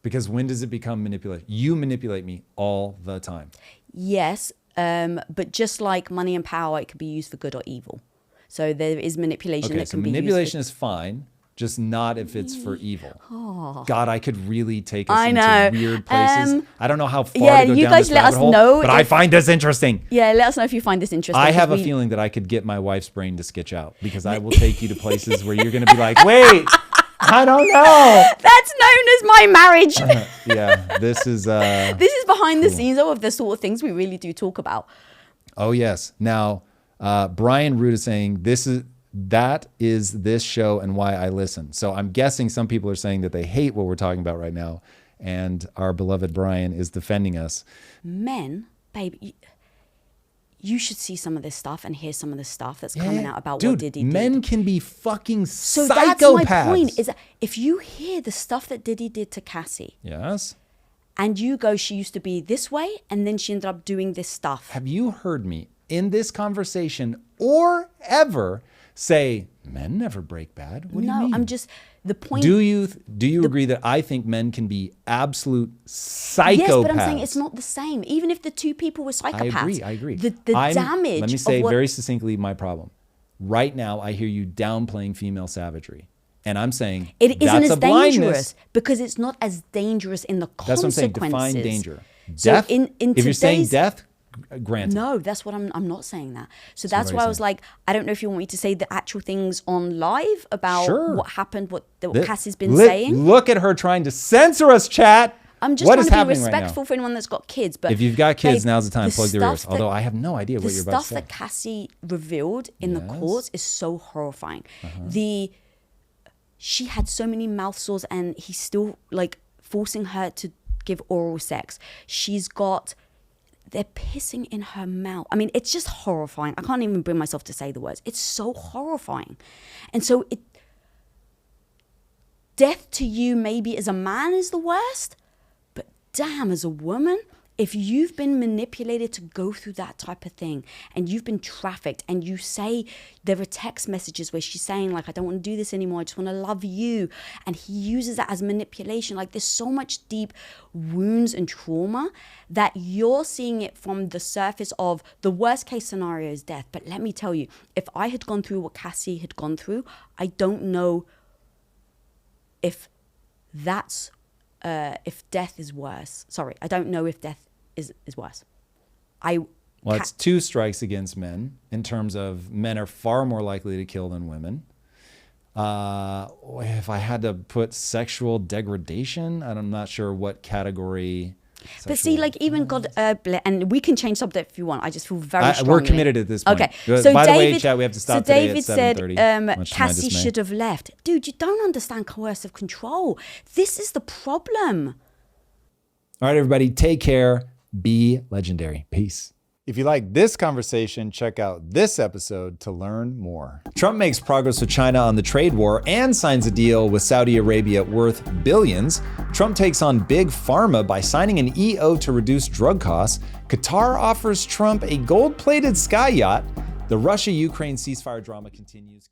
Speaker 1: Because when does it become manipulated? You manipulate me all the time.
Speaker 10: Yes, but just like money and power, it could be used for good or evil. So there is manipulation
Speaker 1: Okay,
Speaker 10: that
Speaker 1: so
Speaker 10: can be
Speaker 1: manipulation
Speaker 10: used
Speaker 1: is fine, just not if it's for evil.
Speaker 10: Oh.
Speaker 1: God, I could really take us
Speaker 10: I
Speaker 1: into
Speaker 10: know.
Speaker 1: weird places. I don't know how far
Speaker 10: yeah,
Speaker 1: to go
Speaker 10: you
Speaker 1: down
Speaker 10: guys
Speaker 1: this
Speaker 10: let
Speaker 1: rabbit
Speaker 10: us
Speaker 1: hole,
Speaker 10: know
Speaker 1: but I
Speaker 10: if-
Speaker 1: find this interesting.
Speaker 10: Yeah, let us know if you find this interesting.
Speaker 1: I have a
Speaker 10: because
Speaker 1: feeling that I could get my wife's brain to sketch out because I will take you to places where you're going to be like, wait, I don't know.
Speaker 10: That's known as my marriage.
Speaker 1: Yeah, this is...
Speaker 10: This is behind the scenes of the sort of things we really do talk about.
Speaker 1: Oh, yes. Now, Brian Root is saying that is this show and why I listen. So I'm guessing some people are saying that they hate what we're talking about right now. And our beloved Brian is defending us.
Speaker 10: Men, babe, you should see some of this stuff and hear some of the stuff that's coming out about
Speaker 1: Dude,
Speaker 10: what Diddy did.
Speaker 1: men can be fucking
Speaker 10: So
Speaker 1: psychopaths.
Speaker 10: that's my point, is that if you hear the stuff that Diddy did to Cassie,
Speaker 1: Yes.
Speaker 10: and you go, she used to be this way, and then she ended up doing this stuff.
Speaker 1: Have you heard me in this conversation or ever say, men never break bad? What do you mean?
Speaker 10: I'm just, the point...
Speaker 1: Do you agree that I think men can be absolute psychopaths?
Speaker 10: Yes, but I'm saying it's not the same. Even if the two people were psychopaths.
Speaker 1: I agree.
Speaker 10: The damage.
Speaker 1: Let me say
Speaker 10: of what,
Speaker 1: very succinctly my problem. Right now, I hear you downplaying female savagery. And I'm saying
Speaker 10: it isn't
Speaker 1: that's
Speaker 10: as
Speaker 1: a blindness.
Speaker 10: dangerous because it's not as dangerous in the
Speaker 1: That's
Speaker 10: consequences.
Speaker 1: what I'm saying. Define danger.
Speaker 10: So
Speaker 1: Death.
Speaker 10: in
Speaker 1: if you're saying
Speaker 10: today's-
Speaker 1: death, granted.
Speaker 10: No, that's what I'm not saying that. So that's
Speaker 1: what are
Speaker 10: why
Speaker 1: you
Speaker 10: I was
Speaker 1: saying?
Speaker 10: like, I don't know if you want me to say the actual things on live about
Speaker 1: Sure.
Speaker 10: what happened, what
Speaker 1: Th-
Speaker 10: Cassie's been saying.
Speaker 1: Look at her trying to censor us, chat.
Speaker 10: I'm just
Speaker 1: What
Speaker 10: trying
Speaker 1: is
Speaker 10: to be
Speaker 1: happening right now?
Speaker 10: respectful for anyone that's got kids. But
Speaker 1: If you've got kids,
Speaker 10: babe,
Speaker 1: now's the time. Plug their ears.
Speaker 10: stuff
Speaker 1: Although I have no idea what you're about to
Speaker 10: The
Speaker 1: say.
Speaker 10: stuff that Cassie revealed in the
Speaker 1: Yes.
Speaker 10: courts is so horrifying. She had so many mouth sores, and he's still like forcing her to give oral sex. They're pissing in her mouth. I mean, it's just horrifying. I can't even bring myself to say the words. It's so horrifying. And so death to you maybe as a man is the worst, but damn, as a woman, if you've been manipulated to go through that type of thing and you've been trafficked and you say there are text messages where she's saying like, I don't want to do this anymore, I just want to love you. And he uses that as manipulation. Like there's so much deep wounds and trauma that you're seeing it from the surface of the worst case scenario is death. But let me tell you, if I had gone through what Cassie had gone through, I don't know if death is worse. Sorry, I don't know if death is worse.
Speaker 1: Well, it's two strikes against men in terms of men are far more likely to kill than women. If I had to put sexual degradation, I'm not sure what category.
Speaker 10: But see, like even God, and we can change subject if you want. I just feel very strongly.
Speaker 1: We're committed at this point.
Speaker 10: Okay,
Speaker 1: Good.
Speaker 10: so
Speaker 1: By the way,
Speaker 10: David,
Speaker 1: chat, we have to stop
Speaker 10: so
Speaker 1: today
Speaker 10: David
Speaker 1: at 7:30.
Speaker 10: said
Speaker 1: much to my
Speaker 10: Cassie
Speaker 1: dismay.
Speaker 10: should have left. Dude, you don't understand coercive control. This is the problem.
Speaker 1: All right, everybody, take care. Be legendary. Peace. If you like this conversation, check out this episode to learn more. Trump makes progress with China on the trade war and signs a deal with Saudi Arabia worth billions. Trump takes on big pharma by signing an EO to reduce drug costs. Qatar offers Trump a gold-plated sky yacht. The Russia-Ukraine ceasefire drama continues.